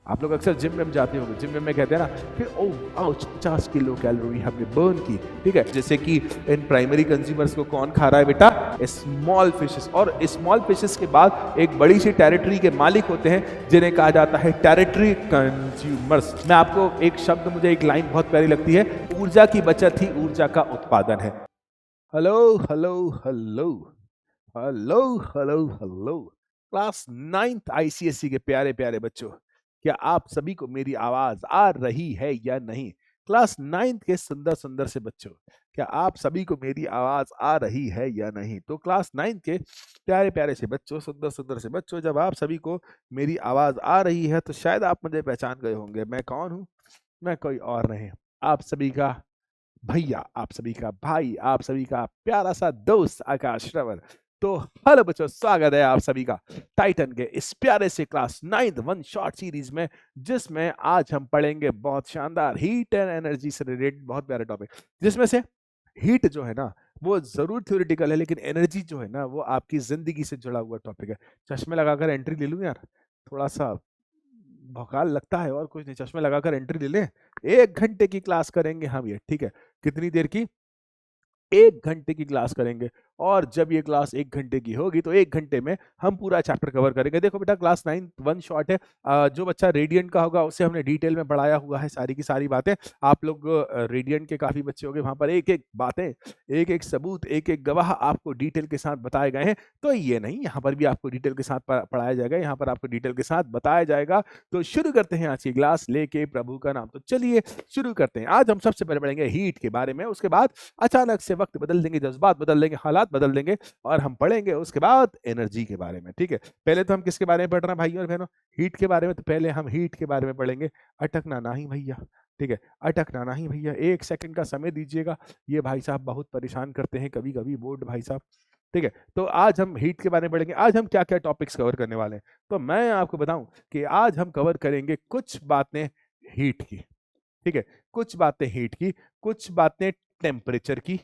आप लोग अक्सर जिम में जाते होंगे, जिम में कहते हैं ना कि ओह आउच 50 किलो कैलोरी हमने बर्न की, ठीक है। जैसे कि इन प्राइमरी कंज्यूमर्स को कौन खा रहा है बेटा? Small fishes. और स्मॉल फिशेस के बाद एक बड़ी सी टेरिटरी के मालिक होते हैं जिन्हें कहा जाता है टेरिटरी कंज्यूमर्स। मैं आपको एक शब्द, मुझे एक लाइन बहुत प्यारी लगती है, ऊर्जा की बचत ही ऊर्जा का उत्पादन है। Hello hello hello hello hello hello class 9th ICSE के प्यारे प्यारे बच्चों, क्या आप सभी को मेरी आवाज आ रही है या नहीं? क्लास 9th के सुंदर सुंदर से बच्चों, क्या आप सभी को मेरी आवाज आ रही है या नहीं? तो क्लास 9th के प्यारे प्यारे से बच्चों, सुंदर सुंदर से बच्चों, जब आप सभी को मेरी आवाज आ रही है तो शायद आप मुझे पहचान गए होंगे। मैं कौन हूं? मैं कोई और नहीं, आप सभी का भैया, आप सभी का भाई, आप सभी का प्यारा सा दोस्त आकाश श्रवण। तो हेलो बच्चों, स्वागत है आप सभी का टाइटन के इस प्यारे से class 9th one shot series में, जिसमें आज हम पढ़ेंगे बहुत शानदार हीट एंड एनर्जी से रिलेटेड बहुत प्यारे टॉपिक, जिसमें से हीट जो है ना वो जरूर थ्योरेटिकल है, लेकिन एनर्जी जो है ना वो आपकी जिंदगी से जुड़ा हुआ टॉपिक है। चश्मे लगाकर एंट्री ले लूं यार, थोड़ा सा भौकाल लगता है, और कुछ नहीं, चश्मे लगाकर एंट्री ले लें। 1 घंटे की क्लास करेंगे हम ये, ठीक है। कितनी देर की? 1 घंटे की क्लास करेंगे। और जब ये क्लास 1 घंटे की होगी तो 1 घंटे में हम पूरा चैप्टर कवर करेंगे। देखो बेटा, क्लास 9 वन शॉट है। जो बच्चा रेडियंट का होगा उसे हमने डिटेल में पढ़ाया हुआ है सारी की सारी बातें। आप लोग रेडियंट के काफी बच्चे होंगे, वहां पर एक एक बातें, एक एक सबूत, एक एक गवाह आपको डिटेल के साथ बताए गए हैं। तो ये नहीं, यहाँ पर भी आपको डिटेल के साथ पढ़ाया जाएगा, यहाँ पर आपको डिटेल के साथ बताया जाएगा। तो शुरू करते हैं आज की क्लास लेके प्रभु का नाम। तो चलिए शुरू करते हैं। आज हम सबसे पहले पढ़ेंगे हीट के बारे में, उसके बाद अचानक से वक्त बदल देंगे, जज्बात बदल देंगे, हालात बदल देंगे, और हम पढ़ेंगे उसके बाद एनर्जी के बारे में, ठीक है। पहले तो हम किसके बारे में पढ़ रहे हैं भाइयों और बहनों? हीट के बारे में। तो पहले हम हीट के बारे में पढ़ेंगे। अटकना नहीं भैया, ठीक है, अटकना नहीं भैया, 1 सेकंड का समय दीजिएगा। ये भाई साहब बहुत परेशान करते हैं कभी कभी बोर्ड भाई साहब, ठीक है। तो आज हम हीट के बारे में पढ़ेंगे। आज हम क्या क्या टॉपिक्स कवर करने वाले हैं, तो मैं आपको बताऊं कि आज हम कवर करेंगे कुछ बातें हीट की, ठीक है, कुछ बातें हीट की, कुछ बातें टेम्परेचर की,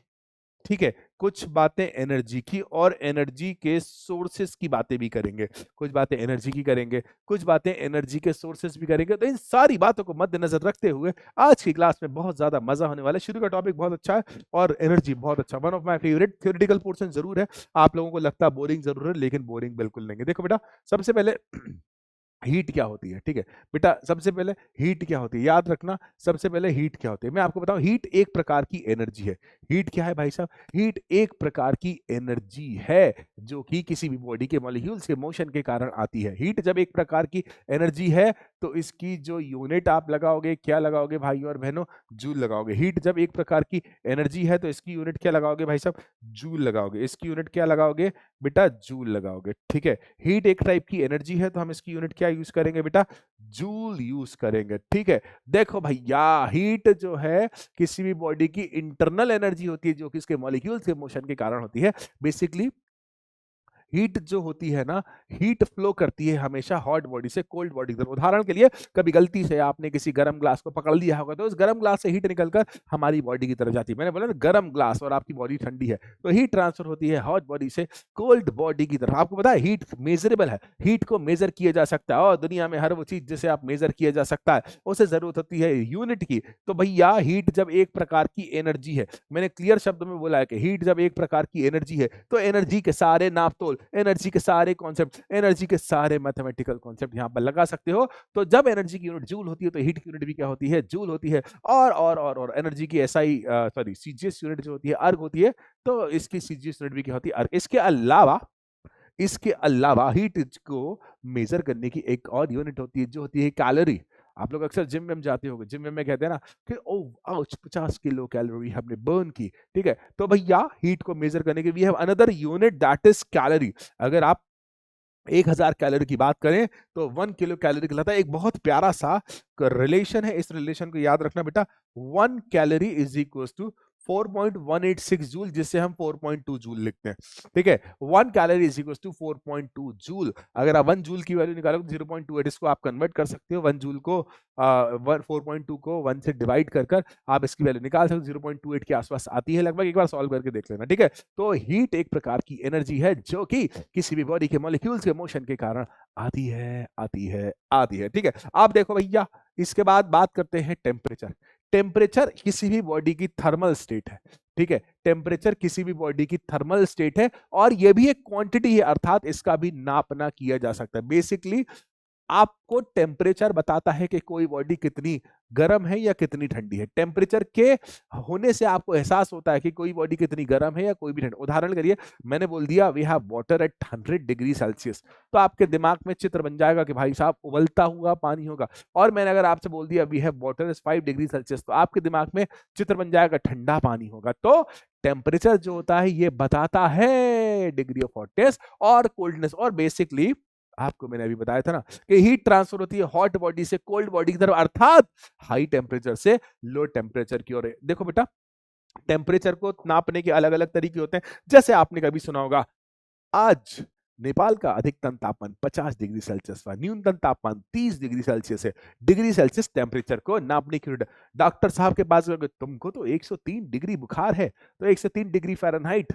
ठीक है, कुछ बातें एनर्जी की, और एनर्जी के सोर्सेस की बातें भी करेंगे। कुछ बातें एनर्जी की करेंगे, कुछ बातें एनर्जी के सोर्सेस भी करेंगे। तो इन सारी बातों को मद्देनजर रखते हुए आज की क्लास में बहुत ज्यादा मजा होने वाला है। शुरू का टॉपिक बहुत अच्छा है और एनर्जी बहुत अच्छा, one of my favourite. Theoretical portion जरूर है, आप लोगों को लगता है बोरिंग जरूर है, लेकिन बोरिंग बिल्कुल नहीं है। देखो बेटा, सबसे पहले हीट क्या होती है, ठीक है बेटा, सबसे पहले हीट क्या होती है याद रखना। सबसे पहले हीट क्या होती है मैं आपको बताऊं। हीट एक प्रकार की एनर्जी है। हीट क्या है भाई साहब? हीट एक प्रकार की एनर्जी है जो कि किसी भी बॉडी के मॉलिक्यूल्स के मोशन के कारण आती है। हीट जब एक प्रकार की एनर्जी है तो इसकी जो यूनिट आप लगाओगे, क्या लगाओगे भाइयों और बहनों? जूल लगाओगे। हीट जब एक प्रकार की एनर्जी है तो इसकी यूनिट क्या लगाओगे भाई साहब? जूल लगाओगे। इसकी यूनिट क्या लगाओगे बेटा? जूल लगाओगे, ठीक है। हीट एक टाइप की एनर्जी है तो हम इसकी यूनिट क्या यूज करेंगे बेटा? जूल यूज करेंगे, ठीक है। देखो भैया, हीट जो है किसी भी बॉडी की इंटरनल एनर्जी होती है जो कि इसके मॉलिक्यूल्स के मोशन के कारण होती है। बेसिकली हीट जो होती है ना, हीट फ्लो करती है हमेशा हॉट बॉडी से कोल्ड बॉडी की तरफ। उदाहरण के लिए, कभी गलती से आपने किसी गर्म ग्लास को पकड़ लिया होगा तो उस गर्म ग्लास से हीट निकलकर हमारी बॉडी की तरफ जाती है। मैंने बोला ना, गर्म ग्लास और आपकी बॉडी ठंडी है तो हीट ट्रांसफर होती है हॉट बॉडी से कोल्ड बॉडी की तरफ। आपको पता है हीट मेजरेबल है, हीट को मेजर किया जा सकता है, और दुनिया में हर वो चीज जिसे आप मेजर किया जा सकता है उसे जरूरत होती है यूनिट की। तो भैया, हीट जब एक प्रकार की एनर्जी है, मैंने क्लियर शब्द में बोला है कि हीट जब एक प्रकार की एनर्जी है तो एनर्जी के सारे नापतोल, एनर्जी के सारे कॉन्सेप्ट, एनर्जी के सारे मैथमेटिकल कॉन्सेप्ट यहां पर लगा सकते हो। तो जब एनर्जी की यूनिट जूल होती है तो हीट की यूनिट भी क्या होती है? जूल होती है। और एनर्जी की एसआई सॉरी सीजीएस यूनिट जो होती है अर्ग होती है, तो इसकी सीजीएस यूनिट भी क्या होती है? अर्ग। इसके अलावा हीट को मेजर करने की एक और यूनिट होती है जो होती है कैलोरी। आप लोग अक्सर जिम में जाते होंगे, जिम में कहते हैं ना कि ओह आउच 50 किलो कैलोरी हमने बर्न की, ठीक है। तो भैया, हीट को मेजर करने के we have another unit that is calorie. अगर आप 1000 कैलोरी की बात करें तो 1 किलो कैलोरी कहलाता है। एक बहुत प्यारा सा रिलेशन है, इस रिलेशन को याद रखना बेटा। 1 calorie is equal to 4.186 joule, जिससे हम 4.2 जूल लिखते हैं, ठीक है। 1 calorie is equal to 4.2 joule. अगर आप 1 जूल की वैल्यू निकालोगे 0.28, इसको आप कन्वर्ट कर सकते हो 1 जूल को 4.2 को 1 से डिवाइड कर आप इसकी वैल्यू निकाल सकते हो, 0.28 के आसपास आती है लगभग। एक बार सॉल्व करके देख लेना, ठीक है। तो हीट एक प्रकार की एनर्जी है जो कि किसी भी बॉडी के मॉलिक्यूल्स के मोशन के कारण आती है, आती है, आती है, ठीक है। आप देखो भैया, इसके बाद बात करते हैं टेम्परेचर। टेम्परेचर किसी भी बॉडी की थर्मल स्टेट है, ठीक है। टेम्परेचर किसी भी बॉडी की थर्मल स्टेट है और यह भी एक क्वांटिटी है, अर्थात इसका भी नापना किया जा सकता है। बेसिकली आपको टेम्परेचर बताता है कि कोई बॉडी कितनी गर्म है या कितनी ठंडी है। टेम्परेचर के होने से आपको एहसास होता है कि कोई बॉडी कितनी गर्म है या कोई भी ठंडी। उदाहरण करिए, मैंने बोल दिया we have water at 100 degree Celsius, तो आपके दिमाग में चित्र बन जाएगा कि भाई साहब उबलता हुआ पानी होगा। और मैंने अगर आपसे बोल दिया we have water at 5 degree Celsius, तो आपके दिमाग में चित्र बन जाएगा ठंडा पानी होगा। तो टेम्परेचर जो होता है ये बताता है डिग्री ऑफ हॉटनेस और कोल्डनेस। और बेसिकली आपको मैंने अभी बताया था ना कि हीट ट्रांसफर होती है हॉट बॉडी से कोल्ड बॉडी की तरफ, अर्थात हाई टेम्परेचर से लो टेम्परेचर की ओर। देखो बेटा, टेम्परेचर को नापने के अलग अलग तरीके होते हैं। जैसे आपने कभी सुना होगा, आज नेपाल का अधिकतम तापमान 50 डिग्री सेल्सियस व न्यूनतम तापमान 30 डिग्री सेल्सियस है। डिग्री सेल्सियस टेम्परेचर को नापने की यूनिट। डॉक्टर साहब के पास गए, तुमको तो 103 डिग्री बुखार है, तो 103 डिग्री फ़ारेनहाइट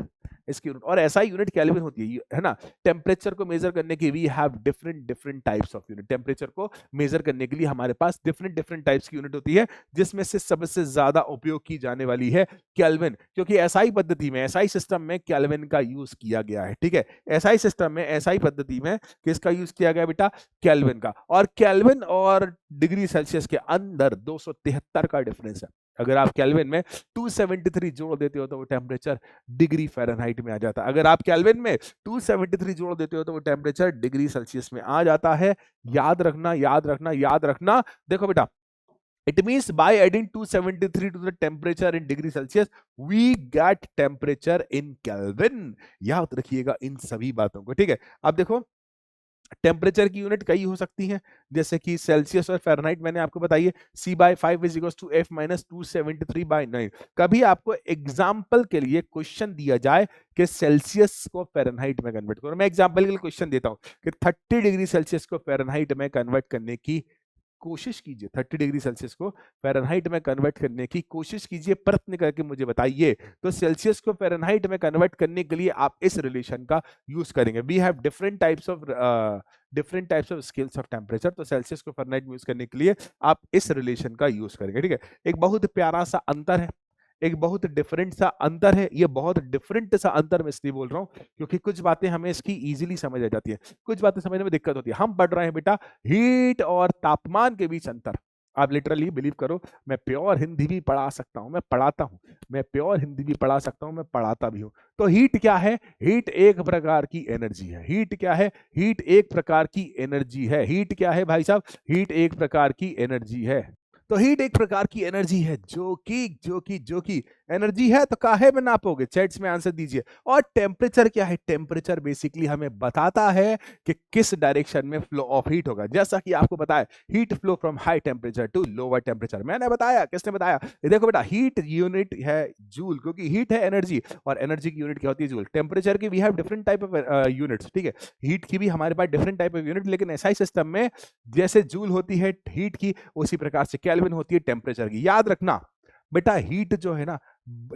इसकी यूनिट। और ऐसा ही यूनिट केल्विन होती है ना। टेम्परेचर को मेजर करने की we have different types of unit. Temperature को मेजर करने के लिए हमारे पास डिफरेंट टाइप्स की यूनिट होती है, जिसमें से सबसे ज्यादा उपयोग की जाने वाली है केल्विन, क्योंकि एसआई पद्धति में, एसआई सिस्टम में केल्विन का यूज किया गया है, ठीक है। एसआई सिस्टम में, एसआई पद्धति में किसका यूज किया गया बेटा? केल्विन का। और केल्विन और डिग्री सेल्सियस के अंदर 273 का डिफरेंस है। अगर आप केल्विन में 273 जोड़ देते हो तो वो टेम्परेचर डिग्री फ़ारेनहाइट में आ जाता है। अगर आप केल्विन में 273 जोड़ देते हो तो वो टेम्परेचर डिग्री सेल्सियस में आ जाता है। याद रखना, याद रखना, याद रखना। देखो बेटा, it means by adding 273 to the temperature in degree Celsius we get temperature in Kelvin। याद रखिएगा इन सभी बातों को, ठीक है। अब देखो, टेम्परेचर की यूनिट कई हो सकती हैं, जैसे कि सेल्सियस और फ़ारेनहाइट मैंने आपको बताई है। C/5 is equal to F minus 273/9। कभी आपको एग्जाम्पल के लिए क्वेश्चन दिया जाए कि सेल्सियस को फ़ारेनहाइट में कन्वर्ट करो, मैं एग्जाम्पल के लिए क्वेश्चन देता हूं कि 30 डिग्री सेल्सियस को फ़ारेनहाइट में कन्वर्ट करने की कोशिश कीजिए। 30 डिग्री सेल्सियस को फ़ारेनहाइट में कन्वर्ट करने की कोशिश कीजिए, प्रयत्न करके मुझे बताइए। तो सेल्सियस को फ़ारेनहाइट में कन्वर्ट करने के लिए आप इस रिलेशन का यूज करेंगे। We have different types of scales of temperature. तो सेल्सियस को फ़ारेनहाइट में यूज करने के लिए आप इस रिलेशन का यूज करेंगे, ठीक है। एक बहुत प्यारा सा अंतर है, एक बहुत डिफरेंट सा अंतर है। ये बहुत डिफरेंट सा अंतर मैं इसलिए बोल रहा हूं क्योंकि कुछ बातें हमें इसकी इजीली समझ आ जाती है, कुछ बातें समझने में दिक्कत होती है। हम पढ़ रहे हैं बेटा हीट और तापमान के बीच अंतर। आप लिटरली बिलीव करो, मैं प्योर हिंदी भी पढ़ा सकता हूं, मैं पढ़ाता हूं, मैं प्योर हिंदी भी पढ़ा सकता हूं, मैं पढ़ाता भी हूं। तो हीट क्या है? हीट एक प्रकार की एनर्जी है। हीट क्या है? हीट एक प्रकार की एनर्जी है। हीट क्या है भाई साहब? हीट एक प्रकार की एनर्जी है। तो हीट एक प्रकार की एनर्जी है जो कि एनर्जी है, तो काहे में नापोगे? चैट्स में आंसर दीजिए। और टेम्परेचर क्या है? टेम्परेचर बेसिकली हमें बताता है कि किस डायरेक्शन में फ्लो ऑफ हीट होगा। जैसा कि आपको बताया, heat flow from high temperature to lower temperature. मैंने बताया, किसने बताया? देखो बेटा, हीट यूनिट है जूल, क्योंकि हीट है एनर्जी और एनर्जी की यूनिट क्या होती है? जूल। टेम्परेचर की we have different type of units, ठीक है। हीट की भी हमारे पास डिफरेंट टाइप ऑफ यूनिट, लेकिन एसआई सिस्टम में जैसे जूल होती है हीट की, उसी प्रकार से केल्विन होती है टेम्परेचर की। याद रखना बेटा, हीट जो है ना,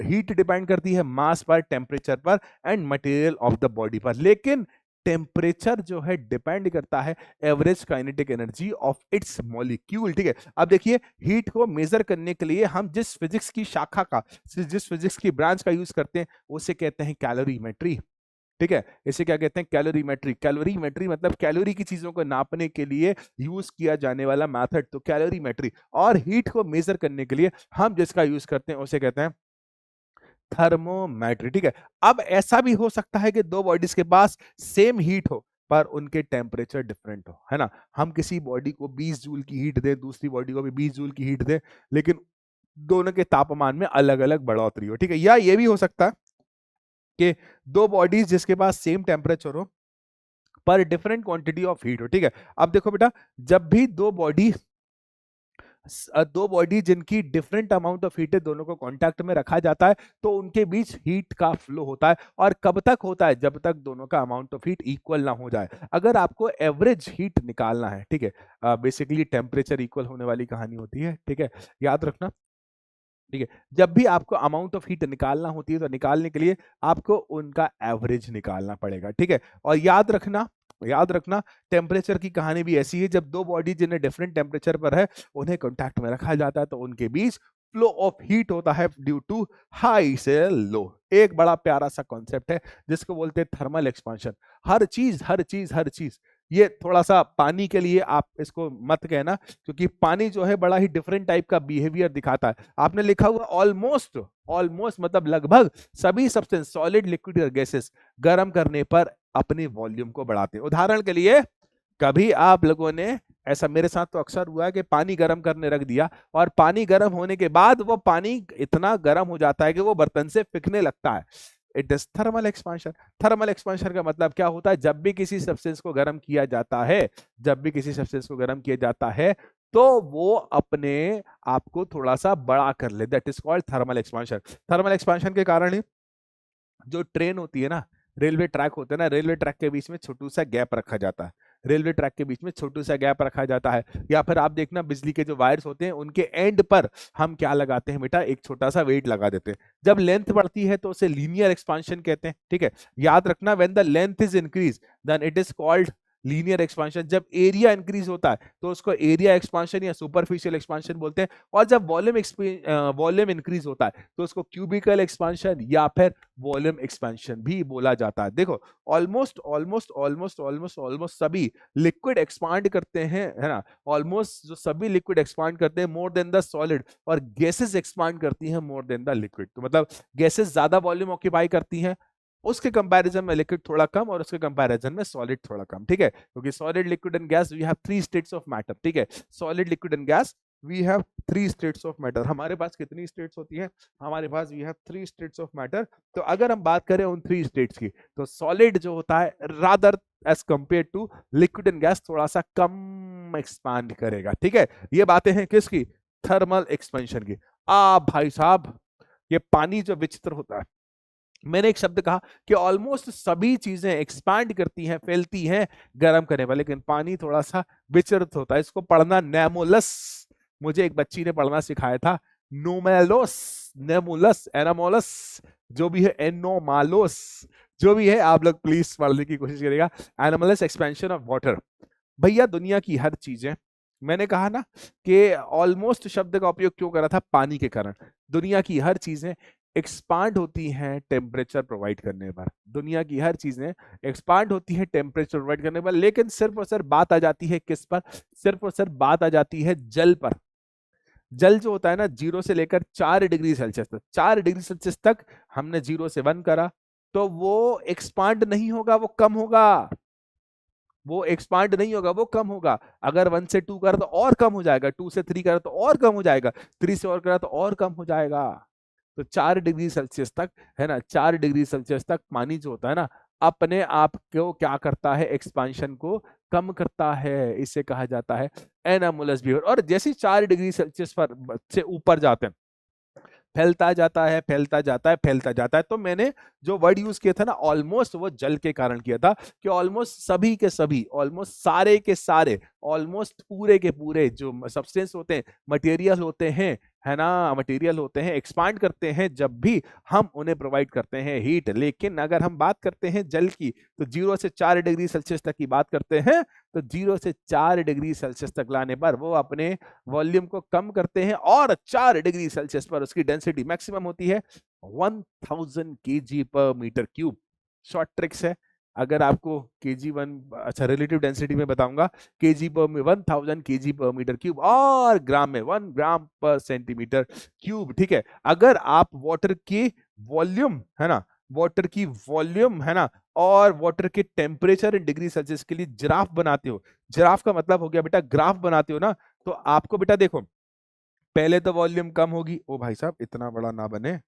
हीट डिपेंड करती है मास पर, टेम्परेचर पर and material of the body पर, लेकिन टेम्परेचर जो है डिपेंड करता है average kinetic energy of its molecule, ठीक है। अब देखिए, हीट को मेजर करने के लिए हम जिस फिजिक्स की शाखा का, जिस फिजिक्स की ब्रांच का यूज करते हैं उसे कहते हैं कैलोरीमेट्री, ठीक है। इसे क्या कहते हैं? कैलोरीमेट्री। कैलोरीमेट्री मतलब कैलोरी की चीजों को नापने के लिए यूज किया जाने वाला मेथड, तो कैलोरीमेट्री। और हीट को मेजर करने के लिए हम जिसका यूज करते हैं उसे कहते हैं थर्मोमेट्री, ठीक है। अब ऐसा भी हो सकता है कि दो बॉडीज के पास सेम हीट हो पर उनके टेम्परेचर डिफरेंट हो, है ना। हम किसी बॉडी को 20 जूल की हीट दें, दूसरी बॉडी को भी 20 जूल की हीट दें, लेकिन दोनों के तापमान में अलग अलग बढ़ोतरी हो, ठीक है। या ये भी हो सकता है कि दो बॉडीज जिसके पास सेम टेम्परेचर हो पर डिफरेंट क्वांटिटी ऑफ हीट हो, ठीक है। अब देखो बेटा, जब भी दो बॉडी दो बॉडी जिनकी डिफरेंट अमाउंट ऑफ हीट है, दोनों को कांटेक्ट में रखा जाता है तो उनके बीच हीट का फ्लो होता है। और कब तक होता है? जब तक दोनों का अमाउंट ऑफ हीट इक्वल ना हो जाए। अगर आपको एवरेज हीट निकालना है, ठीक है, बेसिकली टेम्परेचर इक्वल होने वाली कहानी होती है, ठीक है, याद रखना। ठीक है, जब भी आपको अमाउंट ऑफ हीट निकालना होती है तो निकालने के लिए आपको उनका एवरेज निकालना पड़ेगा, ठीक है। और याद रखना टेम्परेचर की कहानी भी ऐसी है, जब दो बॉडी जिन्हें डिफरेंट टेम्परेचर पर है उन्हें कांटेक्ट में रखा जाता है तो उनके बीच फ्लो ऑफ हीट होता है ड्यू टू हाई से लो। एक बड़ा प्यारा सा कॉन्सेप्ट है जिसको बोलते हैं थर्मल एक्सपांशन। हर चीज ये थोड़ा सा पानी के लिए आप इसको मत कहना, क्योंकि पानी जो है बड़ा ही डिफरेंट टाइप का बिहेवियर दिखाता है। आपने लिखा हुआ ऑलमोस्ट मतलब लगभग सभी सब्सटेंस, सॉलिड, लिक्विड और गैसेस गर्म करने पर अपने वॉल्यूम को बढ़ाते हैं। उदाहरण के लिए, कभी आप लोगों ने, ऐसा मेरे साथ तो अक्सर हुआ है कि पानी गर्म करने रख दिया और पानी गर्म होने के बाद वो पानी इतना गर्म हो जाता है कि वो बर्तन से फिकने लगता है। It is thermal expansion. Thermal expansion का मतलब क्या होता है? जब भी किसी सब्सटेंस को गर्म किया जाता है, तो वो अपने आप को थोड़ा सा बड़ा कर ले, that is called thermal expansion. Thermal expansion के कारण ही जो ट्रेन होती है ना, रेलवे ट्रैक होते हैं ना, रेलवे ट्रैक के बीच में छोटू सा गैप रखा जाता है। या फिर आप देखना बिजली के जो वायर्स होते हैं उनके एंड पर हम क्या लगाते हैं बेटा? एक छोटा सा वेट लगा देते हैं। जब लेंथ बढ़ती है तो उसे लीनियर एक्सपांशन कहते हैं, ठीक है। याद रखना, when the length is increase then it is called linear expansion. जब एरिया इंक्रीज होता है तो उसको एरिया एक्सपांशन या सुपरफिशियल एक्सपांशन बोलते हैं। और जब वॉल्यूम इंक्रीज होता है तो उसको क्यूबिकल एक्सपांशन या फिर वॉल्यूम एक्सपेंशन भी बोला जाता है। देखो, ऑलमोस्ट सभी लिक्विड एक्सपांड करते हैं, है ना। ऑलमोस्ट जो सभी लिक्विड एक्सपांड करते हैं मोर देन द सॉलिड, और गैसेस एक्सपांड करती हैं मोर देन द लिक्विड। तो मतलब गैसेस ज्यादा वॉल्यूम ऑक्यूपाई करती हैं, उसके कंपैरिजन में लिक्विड थोड़ा कम, और उसके कंपैरिजन में सॉलिड थोड़ा कम, ठीक है। क्योंकि solid, liquid and gas we have three states of matter, ठीक है। Solid, liquid and gas we have three states of matter. हमारे पास कितनी स्टेट्स होती है? हमारे पास we have three states of matter. तो अगर हम बात करें उन थ्री स्टेट्स की, तो सॉलिड जो होता है rather as compare to liquid and gas थोड़ा सा कम एक्सपांड करेगा, ठीक है। ये बातें हैं किसकी? थर्मल एक्सपेंशन की। भाई साहब, ये पानी जो विचित्र होता है, मैंने एक शब्द कहा कि ऑलमोस्ट सभी चीजें एक्सपांड करती हैं, फैलती हैं गर्म करने वाले, लेकिन पानी थोड़ा सा विचलित होता है। इसको पढ़ना नेमोलस, मुझे एक बच्ची ने पढ़ना सिखाया था। नोमेलोस, नेमोलस, एनामोलस, जो भी है, एनोमालोस, जो भी है, आप लोग प्लीज पढ़ने की कोशिश करिएगा। Anomalous expansion of water. भैया दुनिया की हर चीजें, मैंने कहा ना कि ऑलमोस्ट शब्द का उपयोग क्यों करा था? पानी के कारण। दुनिया की हर चीजें एक्सपांड होती हैं टेम्परेचर प्रोवाइड करने पर। दुनिया की हर चीजें एक्सपांड होती हैं टेम्परेचर प्रोवाइड करने पर, लेकिन सिर्फ और सिर्फ बात आ जाती है किस पर? सिर्फ और सिर्फ बात आ जाती है जल पर। जल जो होता है ना, 0 से लेकर 4 डिग्री सेल्सियस तक, 4 डिग्री सेल्सियस तक हमने 0 से 1 करा, तो वो एक्सपांड नहीं होगा, वो कम होगा। वो एक्सपांड नहीं होगा, वो कम होगा। अगर 1 से 2 करा तो और कम हो जाएगा, 2 से 3 करा तो और कम हो जाएगा, 3 से और करा तो और कम हो जाएगा। तो 4 डिग्री सेल्सियस तक, है ना, 4 डिग्री सेल्सियस तक पानी जो होता है ना, अपने आप को क्या करता है? एक्सपांशन को कम करता है। इसे कहा जाता है एनामोलस बिहेवियर। और जैसे 4 डिग्री सेल्सियस पर से ऊपर जाते हैं, फैलता जाता है, फैलता जाता है, फैलता जाता है। तो मैंने जो वर्ड यूज किया था ना ऑलमोस्ट, वो जल के कारण किया था कि ऑलमोस्ट सभी के सभी, ऑलमोस्ट सारे के सारे, ऑलमोस्ट पूरे के पूरे जो सब्सटेंस होते हैं, मटेरियल होते हैं, है ना, मटेरियल होते हैं, एक्सपांड करते हैं जब भी हम उन्हें प्रोवाइड करते हैं हीट। लेकिन अगर हम बात करते हैं जल की, तो 0 से 4 डिग्री सेल्सियस तक की बात करते हैं, तो 0 से 4 डिग्री सेल्सियस तक लाने पर वो अपने वॉल्यूम को कम करते हैं, और 4 डिग्री सेल्सियस पर उसकी डेंसिटी मैक्सिमम होती है 1000 kg पर मीटर क्यूब। शॉर्ट ट्रिक्स है, अगर आपको kg1, अच्छा रिलेटिव डेंसिटी में बताऊंगा, kg पर 1000 kg पर मीटर क्यूब, और ग्राम में 1 ग्राम पर सेंटीमीटर क्यूब, ठीक है। अगर आप वाटर की वॉल्यूम, है ना, वाटर की वॉल्यूम, है ना, और वाटर के टेम्परेचर इन डिग्री सेल्सियस के लिए जिराफ बनाते हो, जिराफ का मतलब हो गया बेटा ग्राफ बनाते हो ना, तो आपको बेटा देखो, पहले तो वॉल्यूम कम होगी, ओ भाई साहब इतना बड़ा ना बने,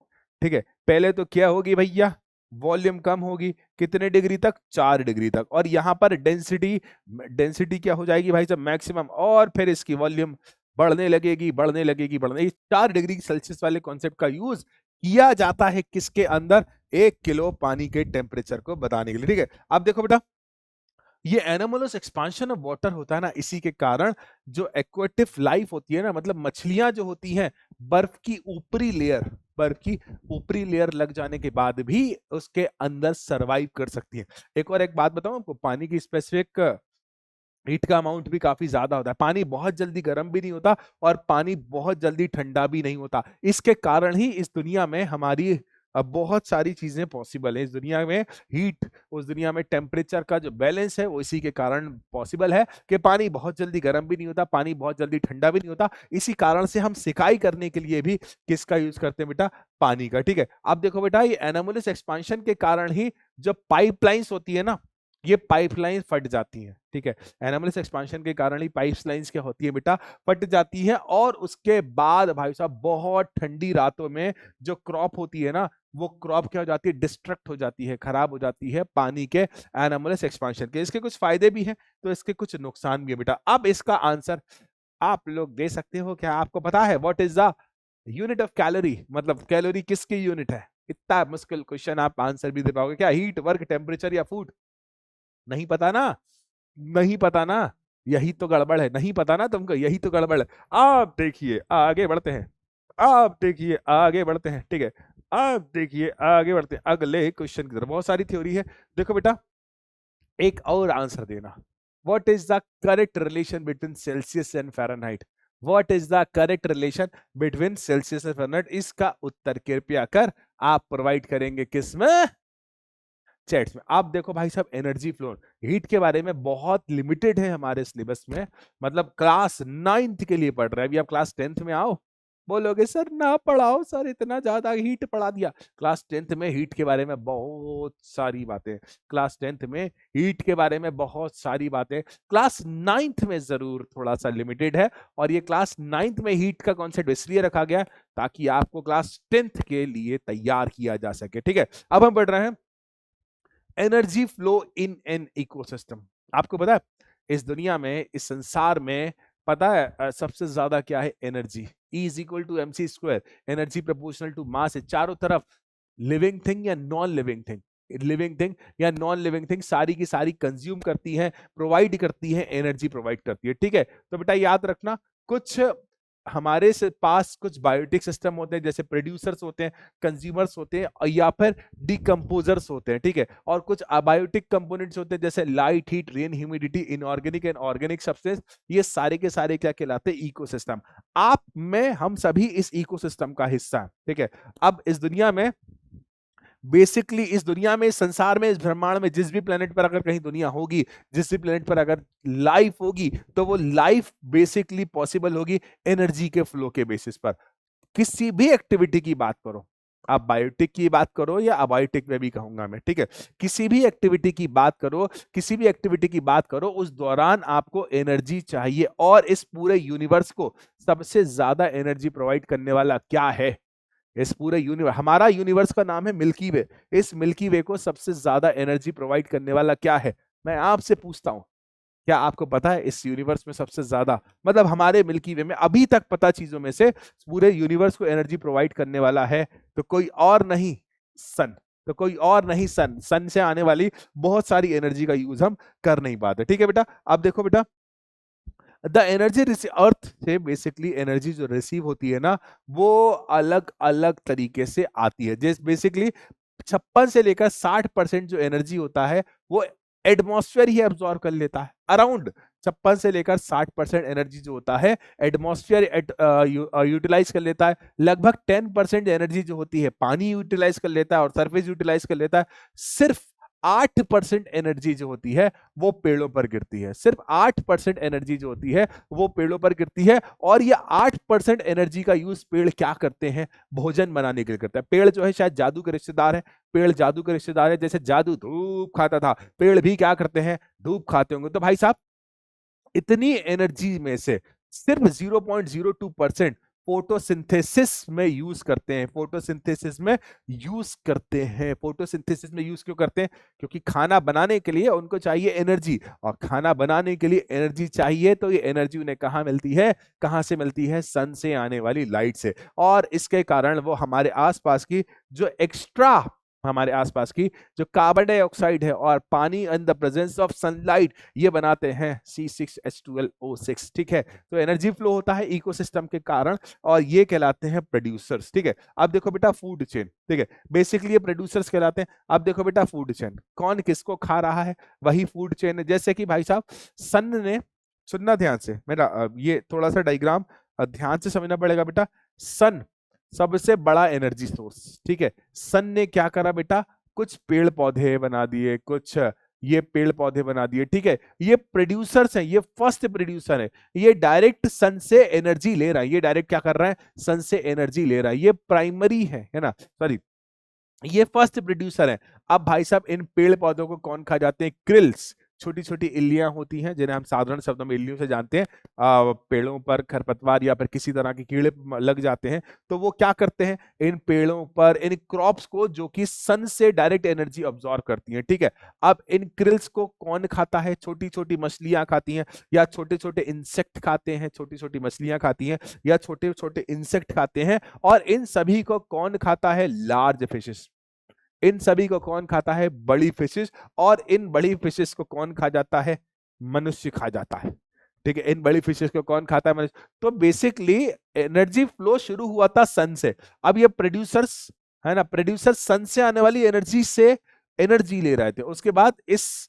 ठीक है। पहले तो क्या होगी भैया? वॉल्यूम कम होगी, कितने डिग्री तक? 4 डिग्री तक। और यहां पर डेंसिटी, डेंसिटी क्या हो जाएगी भाई साहब? मैक्सिमम। और फिर इसकी वॉल्यूम, बढ़ने लगेगी, बढ़ने लगेगी, बढ़ने 4 डिग्री सेल्सियस वाले कॉन्सेप्ट का यूज किया जाता है किसके अंदर? 1 किलो पानी के टेम्परेचर को बताने के लिए। ठीक है, अब देखो बेटा, ये एनोमलस एक्सपांशन ऑफ वाटर होता है ना, इसी के कारण जो एक्वेटिव लाइफ होती है ना, मतलब मछलियां जो होती हैं, बर्फ की ऊपरी लेयर लग जाने के बाद भी उसके अंदर सरवाइव कर सकती है। एक बात बताऊं आपको, पानी की स्पेसिफिक हीट का अमाउंट भी काफी ज्यादा होता है। पानी बहुत जल्दी गर्म भी नहीं होता और पानी बहुत जल्दी ठंडा भी नहीं होता। इसके कारण ही इस दुनिया में हमारी बहुत सारी चीजें पॉसिबल है। इस दुनिया में हीट, उस दुनिया में टेम्परेचर का जो बैलेंस है वो इसी के कारण पॉसिबल है कि पानी बहुत जल्दी गर्म भी नहीं होता, पानी बहुत जल्दी ठंडा भी नहीं होता। इसी कारण से हम सिकाई करने के लिए भी किसका यूज करते हैं बेटा? पानी का। ठीक है, अब देखो बेटा, ये एनोमलस एक्सपांशन के कारण ही जो पाइपलाइंस होती है ना, ये पाइपलाइन फट जाती है। ठीक है, एनोमलस एक्सपांशन के कारण ही पाइपलाइंस क्या होती है बेटा? फट जाती है। और उसके बाद भाई साहब बहुत ठंडी रातों में जो क्रॉप होती है ना, वो क्रॉप क्या हो जाती है? डिस्ट्रक्ट हो जाती है, खराब हो जाती है पानी के एनोमलस एक्सपांशन के। इसके कुछ फायदे भी हैं तो इसके कुछ नुकसान भी है बेटा। अब इसका आंसर आप लोग दे सकते हो क्या? आपको पता है what is the unit of calorie? मतलब कैलोरी किसकी यूनिट है? इतना मुश्किल क्वेश्चन आप आंसर भी दे पाओगे क्या? हीट, वर्क, टेम्परेचर या फूड? नहीं पता ना? नहीं पता ना? यही तो गड़बड़ है। नहीं पता ना तुमको? यही तो गड़बड़ है। आप देखिए आगे बढ़ते हैं, आप देखिए आगे बढ़ते हैं। ठीक है, आप देखिए आगे बढ़ते हैं अगले क्वेश्चन की तरफ। बहुत सारी थ्योरी है। देखो बेटा, एक और आंसर देना। What is the correct relation between Celsius and Fahrenheit? What is the correct relation between Celsius and Fahrenheit? इसका उत्तर कृपया कर आप प्रोवाइड करेंगे किसमें? चैट्स में। आप देखो भाई साहब, एनर्जी फ्लो हीट के बारे में बहुत लिमिटेड है हमारे सिलेबस में। मतलब क्लास 9th के लिए पढ़ रहे हैं, अभी आप क्लास 10th में आओ, बोलोगे सर ना पढ़ाओ सर, इतना ज्यादा हीट पढ़ा दिया। क्लास 10th में हीट के बारे में बहुत सारी बातें, क्लास 10th में हीट के बारे में बहुत सारी बातें। क्लास 9th में जरूर थोड़ा सा लिमिटेड है। और ये क्लास 9th में हीट का कॉन्सेप्ट इसलिए रखा गया ताकि आपको क्लास 10th के लिए तैयार किया जा सके। ठीक है, अब हम बढ़ रहे हैं energy flow in an ecosystem. आपको पता है इस दुनिया में, इस संसार में, पता है सबसे ज्यादा क्या है? Energy. E is equal to mc square. Energy proportional to mass है। चारों तरफ लिविंग थिंग या non living thing, living thing या नॉन लिविंग थिंग सारी की सारी कंज्यूम करती है, प्रोवाइड करती है, एनर्जी प्रोवाइड करती है। ठीक है, तो बेटा याद रखना, कुछ हमारे से पास कुछ बायोटिक सिस्टम होते हैं, जैसे प्रोड्यूसर्स होते हैं, कंज्यूमर्स होते हैं, और या फिर डिकम्पोजर्स होते हैं। ठीक है, और कुछ अबायोटिक कंपोनेंट्स होते हैं जैसे light, heat, rain, humidity, inorganic and organic substance. ये सारे के सारे क्या कहलाते हैं? इकोसिस्टम। आप, मैं, हम सभी इस इकोसिस्टम का हिस्सा है। ठीक है, अब इस दुनिया में बेसिकली, इस दुनिया में, इस संसार में, इस ब्रह्मांड में जिस भी प्लेनेट पर अगर कहीं दुनिया होगी, जिस भी प्लेनेट पर अगर लाइफ होगी, तो वो लाइफ बेसिकली पॉसिबल होगी एनर्जी के फ्लो के बेसिस पर। किसी भी एक्टिविटी की बात करो, आप बायोटिक की बात करो या अबायोटिक में भी कहूंगा मैं। ठीक है, किसी भी एक्टिविटी की बात करो, किसी भी एक्टिविटी की बात करो, उस दौरान आपको एनर्जी चाहिए। और इस पूरे यूनिवर्स को सबसे ज्यादा एनर्जी प्रोवाइड करने वाला क्या है? इस पूरे यूनिवर्स, हमारा यूनिवर्स का नाम है मिल्की वे। इस मिल्की वे को सबसे ज्यादा एनर्जी प्रोवाइड करने वाला क्या है? मैं आपसे पूछता हूं, क्या आपको पता है इस यूनिवर्स में सबसे ज्यादा, मतलब हमारे मिल्की वे में अभी तक पता चीजों में से पूरे यूनिवर्स को एनर्जी प्रोवाइड करने वाला है? तो कोई और नहीं, सन। तो कोई और नहीं, सन। सन से आने वाली बहुत सारी एनर्जी का यूज हम कर नहीं पाते। ठीक है बेटा, अब देखो बेटा, द एनर्जी अर्थ से बेसिकली एनर्जी जो रिसीव होती है ना, वो अलग अलग तरीके से आती है। जैसे बेसिकली 56 से लेकर 60% जो एनर्जी होता है वो एटमॉस्फेयर ही एब्जॉर्ब कर लेता है। अराउंड 56 से लेकर 60% एनर्जी जो होता है एटमॉस्फेयर यूटिलाइज कर लेता है। लगभग 10% एनर्जी जो होती है पानी यूटिलाइज कर लेता है और सरफेस यूटिलाइज कर लेता है। सिर्फ 8% एनर्जी जो होती है वो पेड़ों पर गिरती है। सिर्फ 8% एनर्जी जो होती है वो पेड़ों पर गिरती है। और ये 8% एनर्जी का यूज पेड़ क्या करते हैं? भोजन बनाने के लिए करता है। पेड़ जो है शायद जादू के रिश्तेदार है। पेड़ जादू के रिश्तेदार है। जैसे जादू धूप खाता था, पेड़ भी क्या करते हैं? धूप खाते होंगे। तो भाई साहब, इतनी एनर्जी में से सिर्फ 0.02% फोटोसिंथेसिस में यूज करते हैं, फोटोसिंथेसिस में यूज करते हैं। फोटोसिंथेसिस में यूज क्यों करते हैं? क्योंकि खाना बनाने के लिए उनको चाहिए एनर्जी, और खाना बनाने के लिए एनर्जी चाहिए, तो ये एनर्जी उन्हें कहाँ मिलती है? कहाँ से मिलती है? सन से आने वाली लाइट से। और इसके कारण वो हमारे आसपास की जो एक्स्ट्रा, हमारे आसपास की जो कार्बन डाइऑक्साइड है और पानी in the presence of sunlight, ये बनाते हैं C6H12O6। ठीक है, तो एनर्जी फ्लो होता है इकोसिस्टम के कारण, और ये कहलाते हैं प्रोड्यूसर्स। ठीक है, अब देखो बेटा फूड चेन। ठीक है, बेसिकली ये प्रोड्यूसर्स कहलाते हैं। अब देखो बेटा फूड चेन, कौन किसको खा रहा है? वही फूड चेन है। जैसे कि भाई साहब, सन ने, सुनना ध्यान से मेरा, ये थोड़ा सा डायग्राम ध्यान से समझना पड़ेगा बेटा। सन सबसे बड़ा एनर्जी सोर्स। ठीक है, सन ने क्या करा बेटा? कुछ पेड़ पौधे बना दिए, कुछ ये पेड़ पौधे बना दिए। ठीक है, ये प्रोड्यूसर्स हैं, ये फर्स्ट प्रोड्यूसर है। ये डायरेक्ट सन से एनर्जी ले रहा है, ये डायरेक्ट क्या कर रहा है? सन से एनर्जी ले रहा है। ये प्राइमरी है ना, सॉरी, ये फर्स्ट प्रोड्यूसर है। अब भाई साहब, इन पेड़ पौधों को कौन खा जाते हैं? क्रिल्स, छोटी छोटी इल्लियां होती हैं, जिन्हें हम साधारण शब्दों में इल्लियों से जानते हैं। पेड़ों पर खरपतवार या फिर किसी तरह के कीड़े लग जाते हैं, तो वो क्या करते हैं? इन पेड़ों पर, इन क्रॉप्स को, जो कि सन से डायरेक्ट एनर्जी ऑब्जॉर्व करती हैं। ठीक है, अब इन क्रिल्स को कौन खाता है? छोटी छोटी मछलियां खाती हैं, या छोटे छोटे इंसेक्ट खाते हैं। छोटी छोटी मछलियां खाती हैं या छोटे छोटे इंसेक्ट खाते हैं। और इन सभी को कौन खाता है? Large fishes. इन सभी को कौन खाता है? बड़ी फिशेस। और इन बड़ी फिशेस को कौन खा जाता है? मनुष्य खा जाता है। ठीक है, इन बड़ी फिशेस को कौन खाता है? मनुष्य। तो बेसिकली एनर्जी फ्लो शुरू हुआ था सन से। अब ये प्रोड्यूसर्स है ना, प्रोड्यूसर सन से आने वाली एनर्जी से एनर्जी ले रहे थे। उसके बाद इस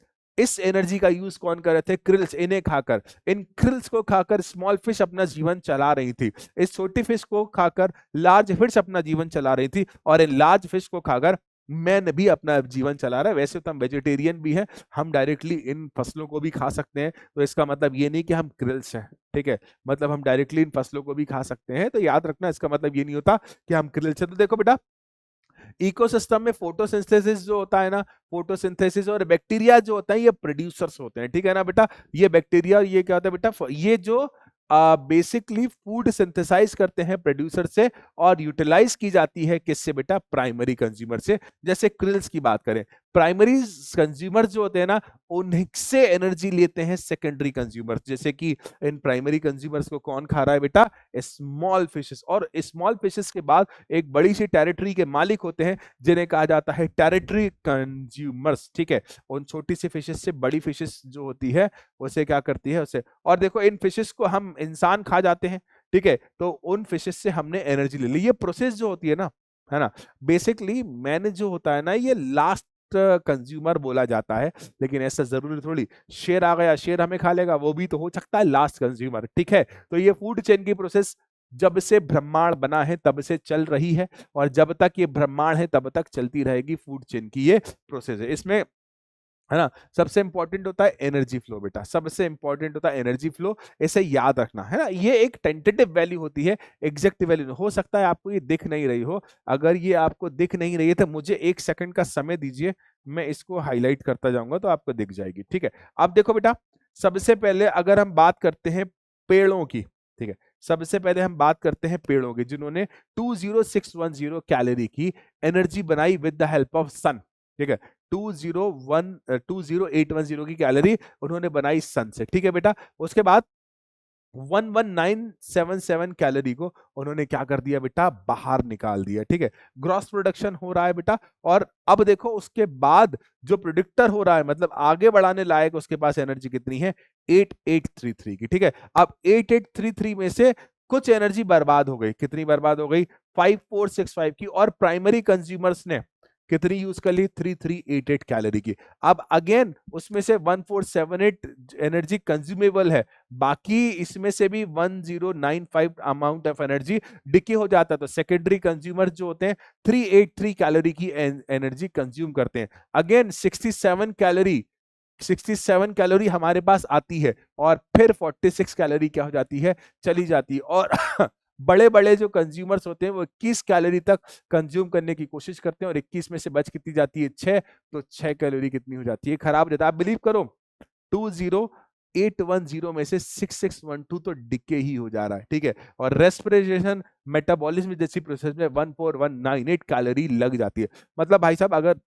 एनर्जी का यूज कौन कर रहे थे? क्रिल्स, इन्हें खाकर, इन क्रिल्स को खाकर स्मॉल फिश अपना जीवन चला रही थी। इस छोटी फिश को खाकर लार्ज फिश अपना जीवन चला रही थी, और इन लार्ज फिश को खाकर मैन भी अपना जीवन चला रहा है। वैसे तो हम वेजिटेरियन भी हैं, हम डायरेक्टली इन फसलों को भी खा सकते हैं, तो इसका मतलब ये नहीं कि हम क्रिल्स हैं। ठीक है, मतलब हम डायरेक्टली इन फसलों को भी खा सकते हैं, तो याद रखना, इसका मतलब ये नहीं होता कि हम क्रिल्स हैं। तो देखो बेटा, इकोसिस्टम में फोटोसिंथेसिस जो होता है ना, फोटोसिंथेसिस और बैक्टीरिया जो होता है, ये प्रोड्यूसर्स होते हैं। ठीक है ना बेटा, ये बैक्टीरिया, ये क्या होता है बेटा? ये जो बेसिकली फूड सिंथेसाइज करते हैं प्रोड्यूसर से, और यूटिलाइज की जाती है किससे बेटा? प्राइमरी कंज्यूमर से। जैसे क्रिल्स की बात करें, प्राइमरी कंज्यूमर जो होते हैं ना, उनसे एनर्जी लेते हैं सेकेंडरी कंज्यूमर। जैसे कि इन प्राइमरी कंज्यूमर्स को कौन खा रहा है बेटा? Small fishes. और स्मॉल फिशेस के बाद एक बड़ी सी टेरिटरी के मालिक होते हैं, जिन्हें कहा जाता है टेरिटरी कंज्यूमर्स। ठीक है, उन छोटी सी फिशेस से बड़ी फिशेस जो होती है, उसे क्या करती है? उसे, और देखो इन फिशेस को हम इंसान खा जाते हैं। ठीक है, तो उन फिशेस से हमने एनर्जी ले ली। ये प्रोसेस जो होती है ना, बेसिकली मैंने जो होता है ना, ये लास्ट कंज्यूमर बोला जाता है, लेकिन ऐसा जरूरी थोड़ी शेर आ गया, शेर हमें खा लेगा, वो भी तो हो सकता है लास्ट कंज्यूमर। ठीक है, तो ये फूड चेन की प्रोसेस जब से ब्रह्मांड बना है तब से चल रही है, और जब तक ये ब्रह्मांड है तब तक चलती रहेगी फूड चेन की ये प्रोसेस है। इसमें है ना, सबसे इंपॉर्टेंट होता है एनर्जी फ्लो बेटा, सबसे इंपॉर्टेंट होता है एनर्जी फ्लो। इसे याद रखना है ना, ये एक टेंटेटिव वैल्यू होती है, एग्जैक्ट वैल्यू हो सकता है आपको ये दिख नहीं रही हो। अगर ये आपको दिख नहीं रही है तो मुझे 1 सेकंड का समय दीजिए, मैं इसको हाईलाइट करता जाऊंगा तो आपको दिख जाएगी। ठीक है, अब देखो बेटा, सबसे पहले अगर हम बात करते हैं पेड़ों की, ठीक है, सबसे पहले हम बात करते हैं पेड़ों की, जिन्होंने 20610 कैलोरी की एनर्जी बनाई विद द हेल्प ऑफ सन। ठीक है, 20810 की कैलोरी उन्होंने बनाई सन से। ठीक है बेटा, उसके बाद 11977 कैलोरी को उन्होंने क्या कर दिया बेटा? बाहर निकाल दिया। ठीक है, ग्रॉस प्रोडक्शन हो रहा है बेटा। और अब देखो उसके बाद जो प्रोडिक्टर हो रहा है, मतलब आगे बढ़ाने लायक, उसके पास एनर्जी कितनी है? 8833 की। ठीक है, अब 8833 में से कुछ एनर्जी बर्बाद हो गई। कितनी बर्बाद हो गई? 5465 की। और प्राइमरी कंज्यूमर्स ने कितनी यूज कर ली? 3388 कैलोरी की। अब अगेन उसमें से 1478 एनर्जी कंज्यूमेबल है, बाकी इसमें से भी 1095 अमाउंट ऑफ एनर्जी डिके हो जाता है। तो सेकेंडरी कंज्यूमर जो होते हैं 383 कैलोरी की एनर्जी कंज्यूम करते हैं। अगेन 67 कैलोरी हमारे पास आती है, और फिर 46 कैलोरी क्या हो जाती है? चली जाती है। और बड़े बड़े जो कंज्यूमर्स होते हैं वो 21 कैलोरी तक कंज्यूम करने की कोशिश करते हैं, और 21 में से बच कितनी जाती है? 6। तो 6 कैलोरी कितनी हो जाती है? खराब जाता है। आप बिलीव करो, 810 में से 6612 तो डिके ही हो जा रहा है, ठीक है। और रेस्पिरेशन मेटाबॉलिज्म जैसी प्रोसेस में 14198 कैलोरी लग जाती है। मतलब भाई साहब, अगर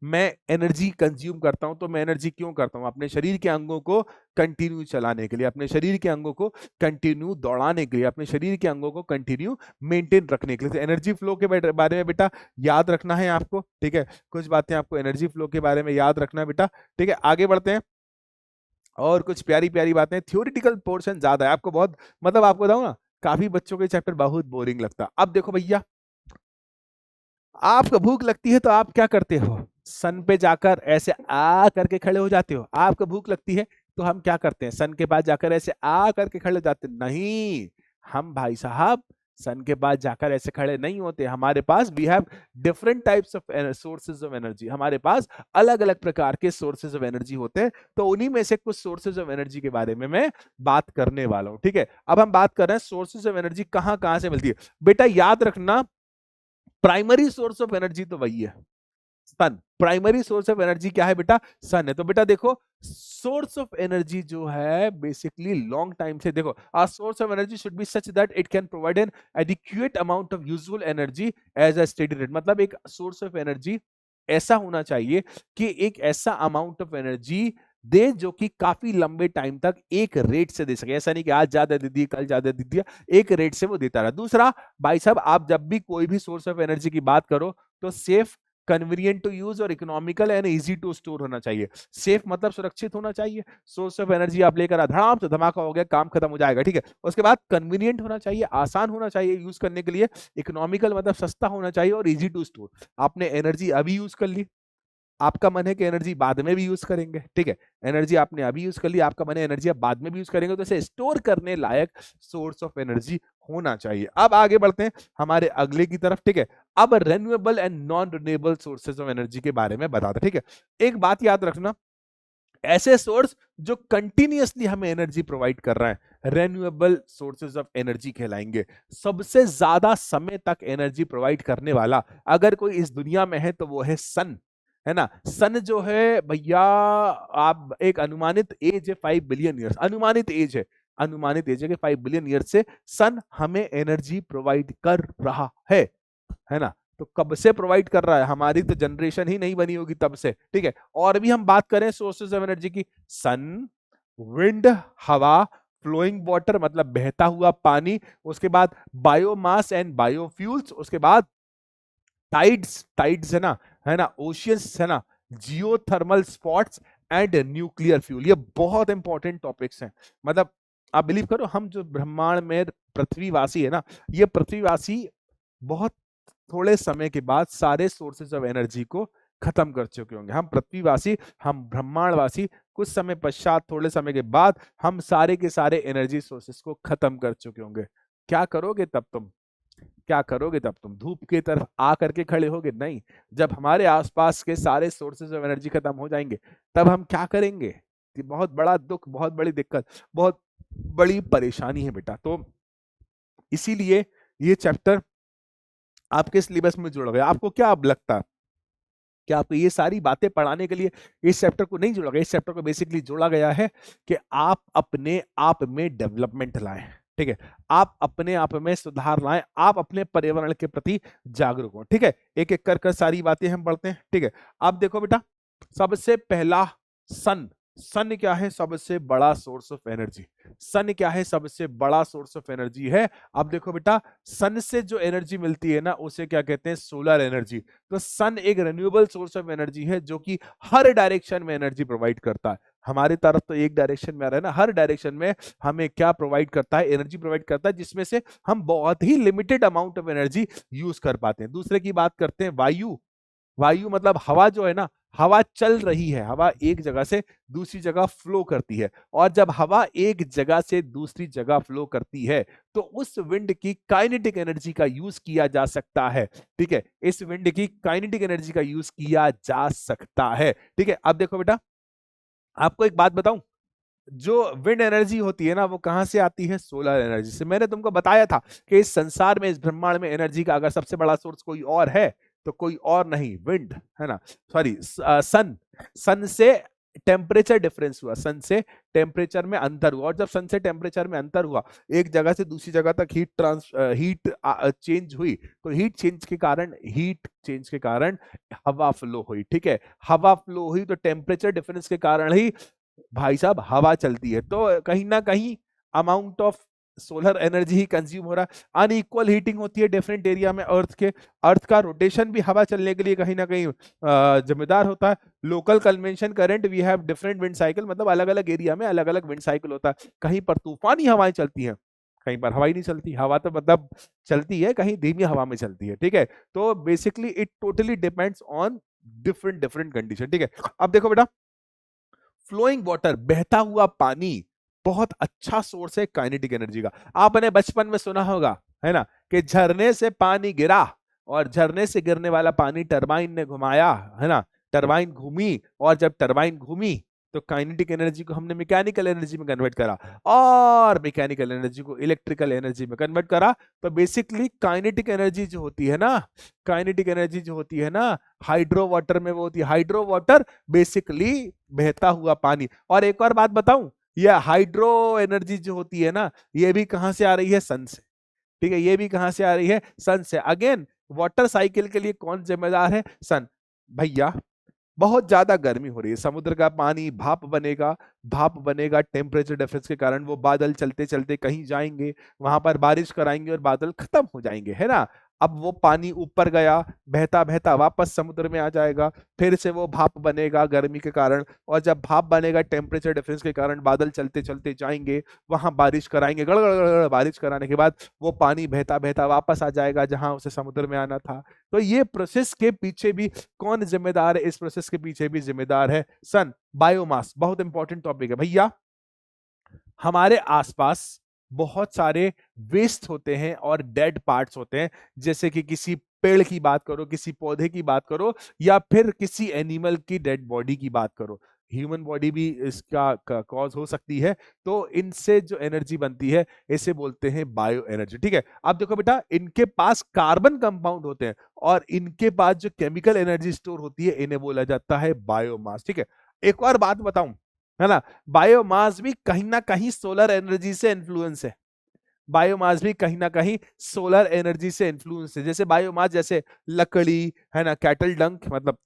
मैं एनर्जी कंज्यूम करता हूं तो मैं एनर्जी क्यों करता हूं? अपने शरीर के अंगों को कंटिन्यू चलाने के लिए, अपने शरीर के अंगों को कंटिन्यू दौड़ाने के लिए, अपने शरीर के अंगों को कंटिन्यू मेंटेन रखने के लिए। तो एनर्जी फ्लो के बारे में बेटा याद रखना है आपको, ठीक है। कुछ बातें आपको एनर्जी फ्लो के बारे में याद रखना है बेटा, ठीक है। आगे बढ़ते हैं और कुछ प्यारी प्यारी बातें। थ्योरेटिकल पोर्शन ज्यादा है, आपको बहुत, मतलब आपको बताऊं ना, काफी बच्चों के चैप्टर बहुत बोरिंग लगता है। अब देखो भैया, आपको भूख लगती है तो आप क्या करते हो? सन पे जाकर ऐसे आ करके खड़े हो जाते हो। आपको भूख लगती है तो हम क्या करते हैं? सन के पास जाकर ऐसे आ करके खड़े हो जाते नहीं। हम भाई साहब सन के पास जाकर ऐसे खड़े नहीं होते। हमारे पास we have different types of sources of energy. हमारे पास अलग अलग प्रकार के सोर्सेज ऑफ एनर्जी होते हैं। तो उन्हीं में से कुछ सोर्सेज ऑफ एनर्जी के बारे में मैं बात करने वाला हूं, ठीक है। अब हम बात कर रहे हैं सोर्सेज ऑफ एनर्जी कहां कहां से मिलती है। बेटा याद रखना, प्राइमरी सोर्स ऑफ एनर्जी तो वही है, सन। प्राइमरी सोर्स ऑफ एनर्जी क्या है बेटा? सन है। तो बेटा देखो, सोर्स ऑफ एनर्जी जो है बेसिकली लॉन्ग टाइम से, देखो, a source of energy should be such that it can provide an adequate amount of usual energy as a steady rate. मतलब एक सोर्स ऑफ एनर्जी ऐसा होना चाहिए कि एक ऐसा अमाउंट ऑफ एनर्जी दे जो कि काफी लंबे टाइम तक एक रेट से दे सके। ऐसा नहीं कि आज ज्यादा दे दिया कल ज्यादा दे दिया, एक रेट से वो देता रहा। दूसरा, भाई साहब, आप जब भी कोई भी सोर्स ऑफ एनर्जी की बात करो तो सेफ, कन्वीनियंट टू यूज और economical and easy to store होना चाहिए। सेफ मतलब सुरक्षित होना चाहिए। सोर्स ऑफ एनर्जी आप लेकर धड़ाम से धमाका हो गया, काम खत्म हो जाएगा, ठीक है। उसके बाद कन्वीनियंट होना चाहिए, आसान होना चाहिए यूज करने के लिए। इकोनॉमिकल मतलब सस्ता होना चाहिए, और इजी टू स्टोर। आपने एनर्जी अभी यूज कर ली, आपका मन है कि एनर्जी बाद में भी यूज करेंगे, ठीक है। एनर्जी आपने अभी यूज कर ली, आपका मन है एनर्जी आप बाद में भी यूज करेंगे, तो इसे स्टोर करने लायक सोर्स ऑफ एनर्जी होना चाहिए। अब आगे बढ़ते हैं हमारे अगले की तरफ, ठीक है। अब renewable and non renewable sources of energy के बारे में बताते, ठीक है। एक बात याद रखना, ऐसे सोर्स जो कंटिन्यूअसली हमें एनर्जी प्रोवाइड कर रहा है, रेन्यूएबल सोर्सेज ऑफ एनर्जी कहलाएंगे। सबसे ज्यादा समय तक एनर्जी प्रोवाइड करने वाला अगर कोई इस दुनिया में है तो वो है सन, है ना। सन जो है भैया, आप एक अनुमानित एज है 5 बिलियन ईयर्स, अनुमानित एज है, अनुमानित एज है कि 5 बिलियन ईयर्स से सन हमें एनर्जी प्रोवाइड कर रहा है ना। तो कब से प्रोवाइड कर रहा है? हमारी तो जनरेशन ही नहीं बनी होगी तब से, ठीक है। और भी हम बात करें सोर्सेज ऑफ एनर्जी की, सन, विंड, हवा, फ्लोइंग वाटर मतलब बहता हुआ पानी, उसके बाद बायोमास एंड बायोफ्यूल्स, उसके बाद टाइड्स, टाइड्स है ना, ओशियंस है ना, geothermal spots and nuclear fuel. ये बहुत इंपॉर्टेंट टॉपिक्स हैं। मतलब आप बिलीव करो, हम जो ब्रह्मांड में पृथ्वीवासी है ना, ये पृथ्वीवासी बहुत थोड़े समय के बाद सारे सोर्सेज ऑफ एनर्जी को खत्म कर चुके होंगे। हम पृथ्वीवासी, हम ब्रह्मांडवासी कुछ समय पश्चात, थोड़े समय के बाद हम सारे के सारे एनर्जी सोर्सेज को खत्म कर चुके होंगे। क्या करोगे तब तुम? क्या करोगे तब तुम? धूप की तरफ आ करके खड़े होगे? नहीं। जब हमारे आसपास के सारे सोर्सेज ऑफ एनर्जी खत्म हो जाएंगे तब हम क्या करेंगे? कि बहुत बड़ा दुख, बहुत बड़ी दिक्कत, बहुत बड़ी परेशानी है बेटा। तो इसीलिए ये चैप्टर आपके सिलेबस में जुड़ गया। आपको क्या अब लगता है कि आपको ये सारी बातें पढ़ाने के लिए इस चैप्टर को नहीं जोड़ा गया? इस चैप्टर को बेसिकली जोड़ा गया है कि आप अपने आप में डेवलपमेंट लाएं, ठीक है। आप अपने आप में सुधार लाएं, आप अपने पर्यावरण के प्रति जागरूक हो, ठीक है। एक एक कर सारी बातें हम पढ़ते हैं, ठीक है। अब देखो बेटा, सबसे पहला, सन। सन क्या है? सबसे बड़ा सोर्स ऑफ एनर्जी। सन क्या है? सबसे बड़ा सोर्स ऑफ एनर्जी है। अब देखो बेटा, सन से जो एनर्जी मिलती है ना, उसे क्या कहते हैं? Solar energy. तो सन एक रिन्यूएबल सोर्स ऑफ एनर्जी है जो कि हर डायरेक्शन में एनर्जी प्रोवाइड करता है। हमारी तरफ तो एक डायरेक्शन में आ रहा है ना, हर डायरेक्शन में हमें क्या प्रोवाइड करता है? एनर्जी प्रोवाइड करता है, जिसमें से हम बहुत ही limited amount of energy use कर पाते हैं। दूसरे की बात करते हैं, वायु। वायु मतलब हवा जो है ना, हवा चल रही है, हवा एक जगह से दूसरी जगह फ्लो करती है। और जब हवा एक जगह से दूसरी जगह फ्लो करती है तो उस विंड की काइनेटिक एनर्जी का यूज किया जा सकता है, ठीक है। इस विंड की काइनेटिक एनर्जी का यूज किया जा सकता है, ठीक है। अब देखो बेटा, आपको एक बात बताऊं, जो विंड एनर्जी होती है ना, वो कहां से आती है? सोलर एनर्जी से। मैंने तुमको बताया था कि इस संसार में, इस ब्रह्मांड में एनर्जी का अगर सबसे बड़ा सोर्स कोई और है तो कोई और नहीं, विंड है ना, सॉरी सन। सन से टेम्परेचर डिफरेंस हुआ, सन से टेम्परेचर में अंतर हुआ, और जब सन से टेम्परेचर में अंतर हुआ, एक जगह से दूसरी जगह तक हीट चेंज हुई, तो हीट चेंज के कारण हवा फ्लो हुई। ठीक है, हवा फ्लो हुई तो टेम्परेचर डिफरेंस के कारण ही भाई साहब हवा चलती है। तो कहीं ना कहीं amount of solar energy he consume हो रहा है। अनइक्वल हीटिंग होती है डिफरेंट एरिया में अर्थ का रोटेशन भी हवा चलने के लिए कहीं ना कहीं जिम्मेदार होता है। Local convection current, we have different wind cycle, मतलब अलग अलग एरिया में अलग अलग विंड साइकिल होता है। कहीं पर तूफानी हवाएं चलती हैं, कहीं पर हवा ही नहीं चलती। हवा तो मतलब चलती है, कहीं धीमी हवा में चलती है। ठीक है, तो basically it totally depends on different different condition. ठीक है, अब देखो बेटा, फ्लोइंग वाटर, बहता हुआ पानी बहुत अच्छा सोर्स है काइनेटिक एनर्जी का। आपने बचपन में सुना होगा, है ना, कि झरने से पानी गिरा और झरने से गिरने वाला पानी टरबाइन ने घुमाया, है ना, टरबाइन घूमी, और जब टरबाइन घूमी तो काइनेटिक एनर्जी को हमने मैकेनिकल एनर्जी में कन्वर्ट करा, और मैकेनिकल एनर्जी को इलेक्ट्रिकल एनर्जी में कन्वर्ट करा। तो बेसिकली काइनेटिक एनर्जी जो होती है ना, काइनेटिक एनर्जी जो होती है ना, हाइड्रो वाटर में वो होती है। हाइड्रो वाटर बेसिकली बहता हुआ पानी। और एक और बात बताऊं, यह हाइड्रो एनर्जी जो होती है ना, ये भी कहां से आ रही है? सन से। ठीक है, ये भी कहां से आ रही है? सन से। अगेन, वाटर साइकिल के लिए कौन जिम्मेदार है? सन। भैया, बहुत ज्यादा गर्मी हो रही है, समुद्र का पानी भाप बनेगा, भाप बनेगा, टेम्परेचर डिफरेंस के कारण वो बादल चलते चलते कहीं जाएंगे, वहां पर बारिश कराएंगे और बादल खत्म हो जाएंगे, है ना। अब वो पानी ऊपर गया, बहता बहता वापस समुद्र में आ जाएगा, फिर से वो भाप बनेगा गर्मी के कारण, और जब भाप बनेगा टेम्परेचर डिफरेंस के कारण बादल चलते चलते जाएंगे, वहां बारिश कराएंगे, गड़ गड़ गड़ गड़ बारिश कराने के बाद वो पानी बहता बहता वापस आ जाएगा जहां उसे समुद्र में आना था। तो ये प्रोसेस के पीछे भी कौन जिम्मेदार है? इस प्रोसेस के पीछे भी जिम्मेदार है सन। बायोमास बहुत इंपॉर्टेंट टॉपिक है भैया। हमारे आसपास बहुत सारे वेस्ट होते हैं और डेड पार्ट्स होते हैं, जैसे कि किसी पेड़ की बात करो, किसी पौधे की बात करो, या फिर किसी एनिमल की डेड बॉडी की बात करो। ह्यूमन बॉडी भी इसका कॉज हो सकती है। तो इनसे जो एनर्जी बनती है, इसे बोलते हैं बायो एनर्जी। ठीक है, अब देखो बेटा, इनके पास कार्बन कंपाउंड होते हैं और इनके पास जो केमिकल एनर्जी स्टोर होती है, इन्हें बोला जाता है बायोमास। ठीक है, एक और बात बताऊं, है ना, बायोमास भी कहीं ना कहीं सोलर एनर्जी से इन्फ्लुएंस है। बायोमास भी कहीं ना कहीं सोलर एनर्जी से इन्फ्लुएंस है। जैसे बायोमास, जैसे लकड़ी, है ना, कैटल डंक, मतलब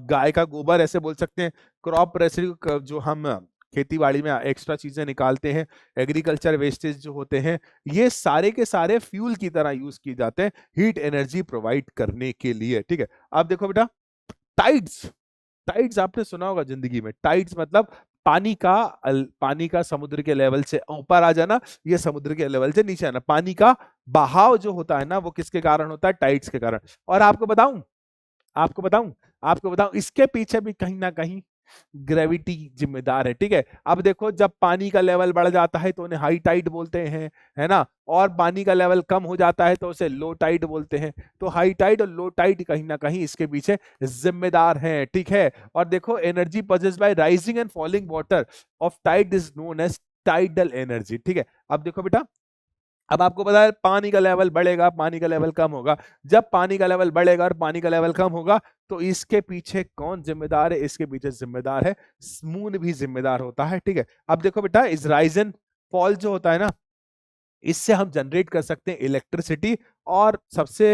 गाय का गोबर ऐसे बोल सकते हैं, क्रॉप रेसिड्यू जो हम खेती बाड़ी में एक्स्ट्रा चीजें निकालते हैं, एग्रीकल्चर वेस्टेज जो होते हैं, ये सारे के सारे फ्यूल की तरह यूज किए जाते हैं हीट एनर्जी प्रोवाइड करने के लिए। ठीक है, अब देखो बेटा, टाइड्स। टाइड्स आपने सुना होगा जिंदगी में। टाइड्स मतलब पानी का समुद्र के लेवल से ऊपर आ जाना, ये समुद्र के लेवल से नीचे आना। पानी का बहाव जो होता है ना, वो किसके कारण होता है? टाइड्स के कारण। और आपको बताऊं इसके पीछे भी कहीं ना कहीं ग्रेविटी जिम्मेदार है। ठीक है, अब देखो, जब पानी का लेवल बढ़ जाता है तो उन्हें हाई टाइड बोलते हैं, है ना, और पानी का लेवल कम हो जाता है तो उसे लो टाइड बोलते हैं। तो हाई टाइड और लो टाइड कहीं ना कहीं इसके पीछे जिम्मेदार हैं। ठीक है, और देखो, energy possessed by rising and falling water of tide is known as tidal energy. ठीक है, अब देखो बेटा, अब आपको पता है पानी का लेवल बढ़ेगा, पानी का लेवल कम होगा। जब पानी का लेवल बढ़ेगा और पानी का लेवल कम होगा, तो इसके पीछे कौन जिम्मेदार है? इसके पीछे जिम्मेदार है मून भी जिम्मेदार होता है। ठीक है, अब देखो बेटा, इस राइज एंड फॉल जो होता है ना, इससे हम जनरेट कर सकते हैं इलेक्ट्रिसिटी। और सबसे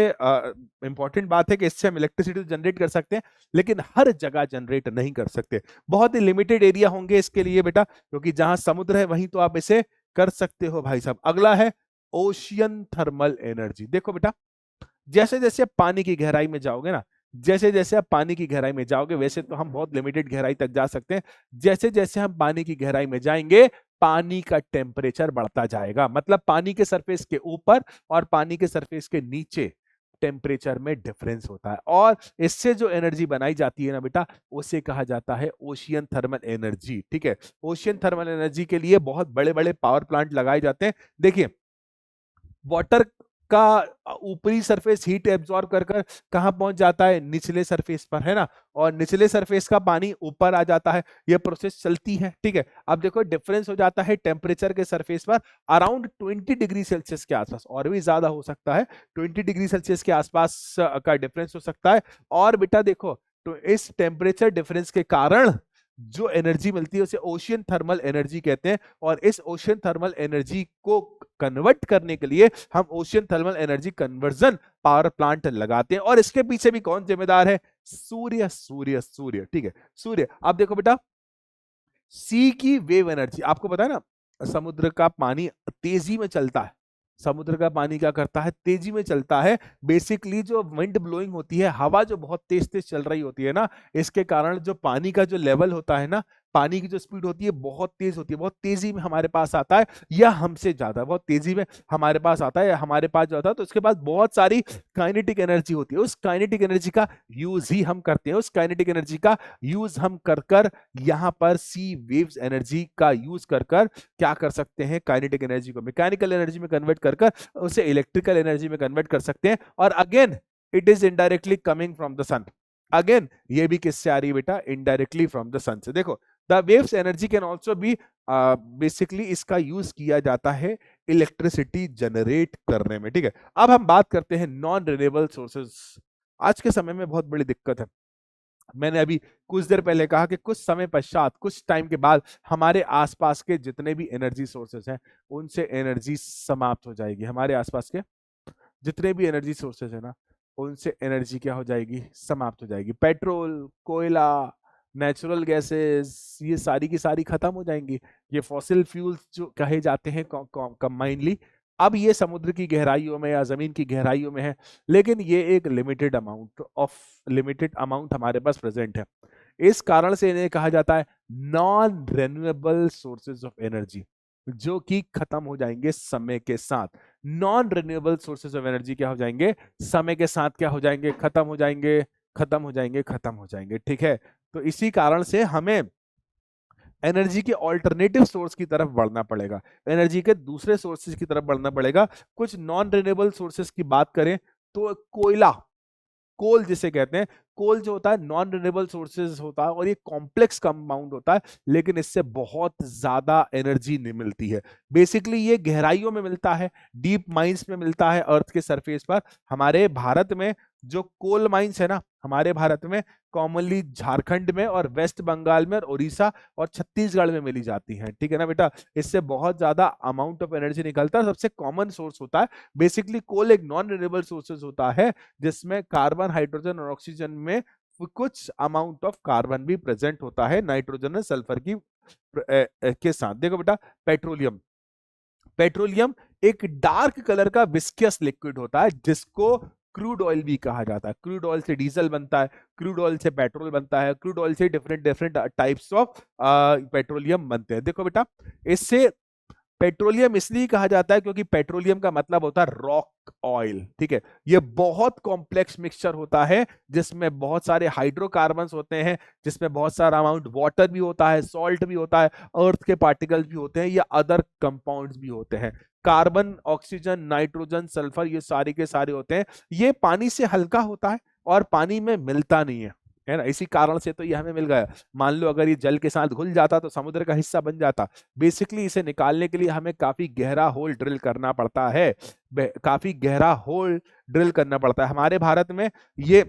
इंपॉर्टेंट बात है कि इससे हम इलेक्ट्रिसिटी जनरेट कर सकते हैं, लेकिन हर जगह जनरेट नहीं कर सकते। बहुत ही लिमिटेड एरिया होंगे इसके लिए बेटा, क्योंकि जहां समुद्र है वहीं तो आप इसे कर सकते हो भाई साहब। अगला है ओशियन थर्मल एनर्जी। देखो बेटा, जैसे जैसे आप पानी की गहराई में जाओगे ना, जैसे जैसे आप पानी की गहराई में जाओगे, वैसे तो हम बहुत लिमिटेड गहराई तक जा सकते हैं, जैसे जैसे हम पानी की गहराई में जाएंगे, पानी का टेम्परेचर बढ़ता जाएगा। मतलब पानी के सरफेस के ऊपर और पानी के सरफेस के नीचे टेम्परेचर में डिफरेंस होता है, और इससे जो एनर्जी बनाई जाती है ना बेटा, उसे कहा जाता है ओशियन थर्मल एनर्जी। ठीक है, ओशियन थर्मल एनर्जी के लिए बहुत बड़े बड़े पावर प्लांट लगाए जाते हैं। देखिए, वाटर का ऊपरी सरफेस हीट एब्जॉर्ब कर कर कहां पहुंच जाता है? निचले सरफेस पर, है ना, और निचले सरफेस का पानी ऊपर आ जाता है। यह प्रोसेस चलती है। ठीक है, अब देखो, डिफरेंस हो जाता है टेम्परेचर के सरफेस पर अराउंड 20 डिग्री सेल्सियस के आसपास, और भी ज्यादा हो सकता है, 20 डिग्री सेल्सियस के आसपास का डिफरेंस हो सकता है। और बेटा देखो, तो इस टेम्परेचर डिफरेंस के कारण जो एनर्जी मिलती है उसे ओशियन थर्मल एनर्जी कहते हैं। और इस ओशियन थर्मल एनर्जी को कन्वर्ट करने के लिए हम ocean thermal energy conversion power plant लगाते हैं। और इसके पीछे भी कौन जिम्मेदार है? सूर्य, सूर्य, सूर्य। ठीक है, सूर्य। अब देखो बेटा, सी की वेव एनर्जी, आपको पता है ना, समुद्र का पानी तेजी में चलता है। समुद्र का पानी क्या करता है? तेजी में चलता है। बेसिकली जो विंड ब्लोइंग होती है, हवा जो बहुत तेज तेज चल रही होती है ना, इसके कारण जो पानी का जो लेवल होता है ना, पानी की जो स्पीड होती है बहुत तेज होती है, बहुत तेजी में हमारे पास आता है, या हमसे ज्यादा बहुत तेजी में हमारे पास आता है, या हमारे पास जो आता है, तो उसके बाद बहुत सारी काइनेटिक एनर्जी होती है। उस काइनेटिक एनर्जी का यूज ही हम करते हैं। उस काइनेटिक एनर्जी का यूज हम कर कर यहां पर सी वेव्स एनर्जी का यूज कर कर क्या कर सकते हैं? काइनेटिक एनर्जी को मैकेनिकल एनर्जी में कन्वर्ट कर कर उसे इलेक्ट्रिकल एनर्जी में कन्वर्ट कर सकते हैं। और again it is indirectly coming from the sun. Again ये भी किससे आ रही है बेटा? इनडायरेक्टली फ्रॉम द सन से। देखो, the waves energy can also be, basically इसका यूज किया जाता है इलेक्ट्रिसिटी जनरेट करने में। ठीक है, अब हम बात करते हैं नॉन रिन्यूएबल सोर्सेज। आज के समय में बहुत बड़ी दिक्कत है। मैंने अभी कुछ देर पहले कहा कि कुछ समय पश्चात, कुछ टाइम के बाद हमारे आसपास के जितने भी एनर्जी सोर्सेस हैं उनसे एनर्जी समाप्त हो जाएगी। हमारे आसपास के जितने भी एनर्जी सोर्सेस है ना, उनसे एनर्जी क्या हो जाएगी? समाप्त हो जाएगी। पेट्रोल, कोयला, नेचुरल गैसेस, ये सारी की सारी खत्म हो जाएंगी। ये फॉसिल फ्यूल्स जो कहे जाते हैं कंबाइनली, अब ये समुद्र की गहराइयों में या जमीन की गहराइयों में है, लेकिन ये एक लिमिटेड अमाउंट हमारे पास प्रेजेंट है। इस कारण से इन्हें कहा जाता है non renewable sources of energy, जो कि खत्म हो जाएंगे समय के साथ। Non renewable sources of energy क्या हो जाएंगे? समय के साथ क्या हो जाएंगे? खत्म हो जाएंगे, खत्म हो जाएंगे, खत्म हो जाएंगे। ठीक है, तो इसी कारण से हमें एनर्जी के ऑल्टरनेटिव सोर्स की तरफ बढ़ना पड़ेगा, एनर्जी के दूसरे सोर्सेज की तरफ बढ़ना पड़ेगा। कुछ नॉन रिन्यूएबल सोर्सेज की बात करें तो कोयला, कोल जिसे कहते हैं, कोल जो होता है नॉन रिन्यूएबल सोर्सेज होता है और ये कॉम्प्लेक्स कंपाउंड होता है, लेकिन इससे बहुत ज्यादा एनर्जी नहीं मिलती है। बेसिकली ये गहराइयों में मिलता है, डीप माइंस में मिलता है अर्थ के सरफेस पर। हमारे भारत में जो कोल माइंस है ना, हमारे भारत में कॉमनली झारखंड में और वेस्ट बंगाल में और उड़ीसा और छत्तीसगढ़ में मिली जाती हैं। ठीक है ना बेटा, इससे बहुत ज्यादा अमाउंट ऑफ एनर्जी निकलता है, सबसे कॉमन सोर्स होता है। बेसिकली कोल एक नॉन रिन्यूएबल सोर्सेज होता है जिसमें कार्बन, हाइड्रोजन और ऑक्सीजन में कुछ अमाउंट ऑफ कार्बन भी प्रेजेंट होता है नाइट्रोजन और सल्फर की के साथ। देखो बेटा, पेट्रोलियम, पेट्रोलियम एक डार्क कलर का विस्कियस लिक्विड होता है जिसको क्रूड ऑयल भी कहा जाता है। क्रूड ऑयल से डीजल बनता है, क्रूड ऑयल से पेट्रोल बनता है, क्रूड ऑयल से different different types of petroleum बनते हैं। देखो बेटा, इससे पेट्रोलियम इसलिए कहा जाता है क्योंकि पेट्रोलियम का मतलब होता है रॉक ऑयल। ठीक है, ये बहुत कॉम्प्लेक्स मिक्सचर होता है जिसमें बहुत सारे हाइड्रोकार्बन्स होते हैं, जिसमें बहुत सारा अमाउंट वाटर भी होता है, सॉल्ट भी होता है, अर्थ के पार्टिकल्स भी होते हैं, या अदर कंपाउंड्स भी होते हैं। कार्बन, ऑक्सीजन, नाइट्रोजन, सल्फर, ये सारे के सारे होते हैं। ये पानी से हल्का होता है और पानी में मिलता नहीं है ना, इसी कारण से तो ये हमें मिल गया। मान लो अगर ये जल के साथ घुल जाता तो समुद्र का हिस्सा बन जाता। बेसिकली इसे निकालने के लिए हमें काफी गहरा होल ड्रिल करना पड़ता है, काफी गहरा होल ड्रिल करना पड़ता है। हमारे भारत में ये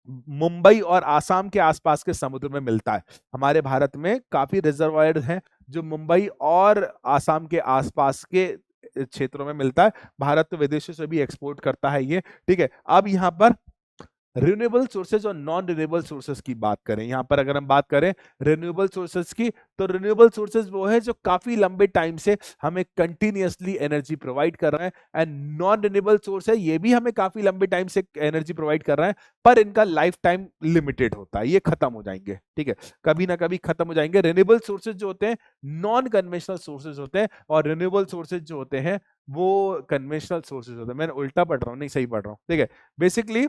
मुंबई और आसाम के आसपास के समुद्र में मिलता है। हमारे भारत में काफी रिजर्वायर हैं जो मुंबई और आसाम के आसपास के क्षेत्रों में मिलता है। भारत तो विदेशों से भी एक्सपोर्ट करता है ये। ठीक है, अब यहाँ पर रिन्यूएबल सोर्सेज और नॉन रिन्यूएबल सोर्सेज की बात करें, यहां पर अगर हम बात करें रिन्यूएबल सोर्सेज की, तो रिन्यूएबल सोर्सेज वो है जो काफी लंबे टाइम से हमें कंटिन्यूअसली एनर्जी प्रोवाइड कर रहे हैं। एंड नॉन रिन्यूएबल सोर्स है, ये भी हमें काफी लंबे टाइम से एनर्जी प्रोवाइड कर रहे हैं, पर इनका लाइफ टाइम लिमिटेड होता है, ये खत्म हो जाएंगे। ठीक है, कभी ना कभी खत्म हो जाएंगे। रिन्यूएबल सोर्सेज जो होते हैं नॉन कन्वेंशनल सोर्सेज होते हैं, और रिन्यूएबल सोर्सेज जो होते हैं वो कन्वेंशनल सोर्सेज होते हैं। मैंने उल्टा पढ़ रहा हूँ, नहीं सही पढ़ रहा हूँ। ठीक है, बेसिकली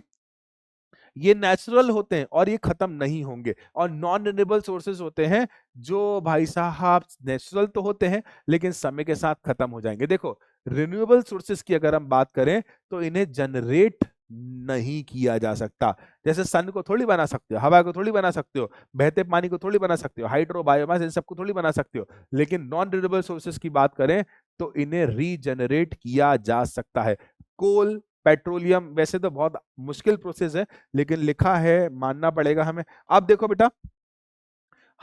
ये नेचुरल होते हैं और ये खत्म नहीं होंगे। और नॉन रिन्यूएबल सोर्सेज होते हैं जो भाई साहब नेचुरल तो होते हैं लेकिन समय के साथ खत्म हो जाएंगे। देखो, रिन्यूएबल सोर्सेज की अगर हम बात करें तो इन्हें जनरेट नहीं किया जा सकता। जैसे सन को थोड़ी बना सकते हो, हवा को थोड़ी बना सकते हो, बहते पानी को थोड़ी बना सकते हो, हाइड्रो, बायोमास, इन सबको थोड़ी बना सकते हो। लेकिन नॉन रिन्यूएबल सोर्सेज की बात करें तो इन्हें रीजनरेट किया जा सकता है। कोल, पेट्रोलियम वैसे तो बहुत मुश्किल प्रोसेस है, लेकिन लिखा है, मानना पड़ेगा हमें। अब देखो बेटा,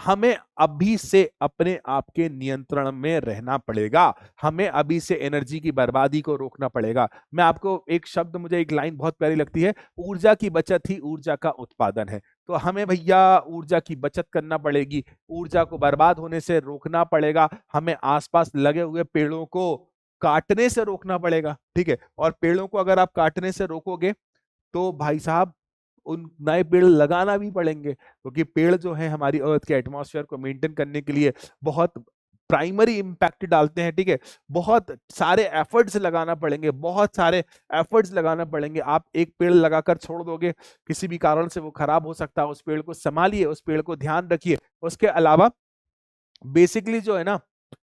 हमें अभी से अपने आप के नियंत्रण में रहना पड़ेगा, हमें अभी से एनर्जी की बर्बादी को रोकना पड़ेगा। मैं आपको एक शब्द, मुझे एक लाइन बहुत प्यारी लगती है, ऊर्जा की बचत ही ऊर्जा का उत्पादन है। तो हमें भैया ऊर्जा की बचत करना पड़ेगी, ऊर्जा को बर्बाद होने से रोकना पड़ेगा, हमें आसपास लगे हुए पेड़ों को काटने से रोकना पड़ेगा, ठीक है। और पेड़ों को अगर आप काटने से रोकोगे तो भाई साहब उन नए पेड़ लगाना भी पड़ेंगे, क्योंकि पेड़ जो है हमारी अर्थ के एटमॉस्फेयर को मेंटेन करने के लिए बहुत प्राइमरी इम्पैक्ट डालते हैं, ठीक है। बहुत सारे एफर्ट्स लगाना पड़ेंगे, बहुत सारे एफर्ट्स लगाना पड़ेंगे। आप एक पेड़ लगाकर छोड़ दोगे, किसी भी कारण से वो खराब हो सकता है, उस पेड़ को संभालिए, उस पेड़ को ध्यान रखिए। उसके अलावा बेसिकली जो है ना,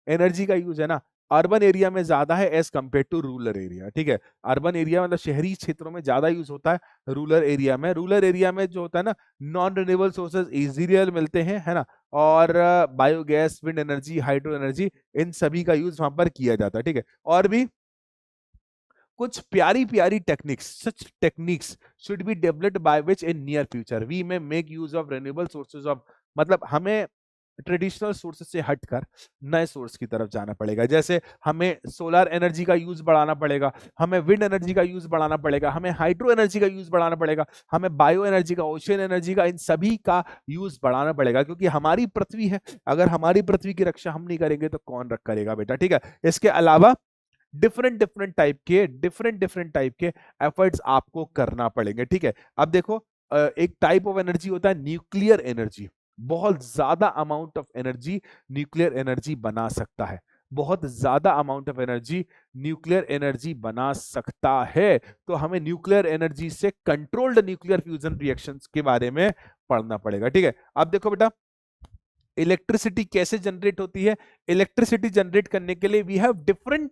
एनर्जी का यूज है ना, अर्बन एरिया में ज्यादा है as compare to rural area, ठीक है। अर्बन एरिया मतलब शहरी क्षेत्रों में ज्यादा यूज होता है, रूरल एरिया में जो होता है ना, नॉन रिन्यूएबल सोर्सेज इजीली मिलते हैं, है ना। और biogas, wind energy, hydro energy, इन सभी का यूज वहां पर किया जाता है, ठीक है। और भी कुछ प्यारी प्यारी techniques, such techniques should be developed by which in near future we may make use of renewable sources of, मतलब हमें ट्रेडिशनल सोर्सेज से हटकर नए सोर्स की तरफ जाना पड़ेगा। जैसे हमें सोलर एनर्जी का यूज बढ़ाना पड़ेगा, हमें विंड एनर्जी का यूज बढ़ाना पड़ेगा, हमें हाइड्रो एनर्जी का यूज बढ़ाना पड़ेगा, हमें बायो एनर्जी का, ओशियन एनर्जी का, इन सभी का यूज बढ़ाना पड़ेगा, क्योंकि हमारी पृथ्वी है। अगर हमारी पृथ्वी की रक्षा हम नहीं करेंगे तो कौन करेगा बेटा, ठीक है। इसके अलावा डिफरेंट डिफरेंट टाइप के एफर्ट्स आपको करना पड़ेंगे, ठीक है। अब देखो, एक टाइप ऑफ एनर्जी होता है न्यूक्लियर एनर्जी, बहुत ज्यादा amount of energy nuclear energy बना सकता है, बहुत ज्यादा amount of energy nuclear energy बना सकता है। तो हमें न्यूक्लियर एनर्जी से कंट्रोल्ड न्यूक्लियर फ्यूजन रिएक्शंस के बारे में पढ़ना पड़ेगा, ठीक है। अब देखो बेटा, इलेक्ट्रिसिटी कैसे जनरेट होती है। इलेक्ट्रिसिटी जनरेट करने के लिए we have different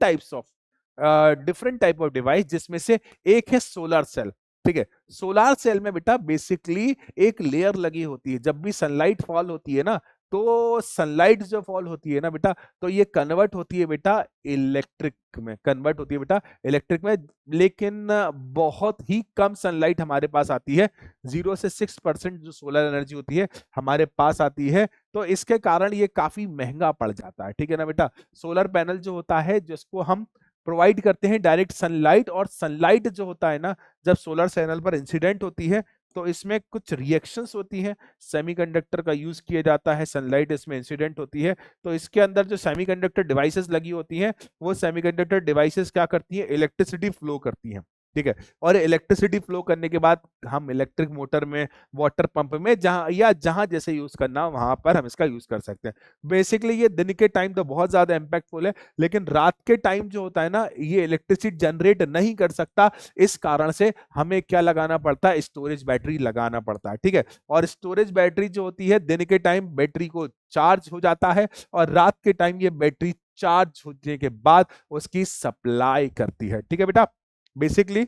type of device, जिसमें से एक है सोलर सेल, ठीक है। सोलर सेल में बेटा बेसिकली एक लेयर लगी होती है, जब भी सनलाइट फॉल होती है ना, तो सनलाइट जो फॉल होती है ना बेटा, तो ये कन्वर्ट होती है बेटा इलेक्ट्रिक में, कन्वर्ट होती है बेटा इलेक्ट्रिक में। लेकिन बहुत ही कम सनलाइट हमारे पास आती है, 0 से 6% जो सोलर एनर्जी होती है हमारे पास आती है। तो इसके कारण ये काफी महंगा पड़ जाता है, ठीक है ना बेटा। सोलर पैनल जो होता है, जिसको हम प्रोवाइड करते हैं डायरेक्ट सनलाइट, और सनलाइट जो होता है ना, जब सोलर पैनल पर इंसिडेंट होती है तो इसमें कुछ रिएक्शंस होती हैं, सेमीकंडक्टर का यूज किया जाता है, सनलाइट इसमें इंसिडेंट होती है, तो इसके अंदर जो सेमीकंडक्टर डिवाइसेस लगी होती हैं, वो सेमीकंडक्टर डिवाइसेस क्या करती है, इलेक्ट्रिसिटी फ्लो करती हैं, ठीक है। और इलेक्ट्रिसिटी फ्लो करने के बाद हम इलेक्ट्रिक मोटर में, वाटर पंप में, जहां या जहां जैसे यूज करना वहां पर हम इसका यूज कर सकते हैं। बेसिकली ये दिन के टाइम तो बहुत ज्यादा इंपैक्टफुल है, लेकिन रात के टाइम जो होता है ना, ये इलेक्ट्रिसिटी जनरेट नहीं कर सकता, इस कारण से हमें क्या लगाना पड़ता है, स्टोरेज बैटरी लगाना पड़ता है, ठीक है। और स्टोरेज बैटरी जो होती है, दिन के टाइम बैटरी को चार्ज हो जाता है, और रात के टाइम ये बैटरी चार्ज होने के बाद उसकी सप्लाई करती है, ठीक है बेटा। बेसिकली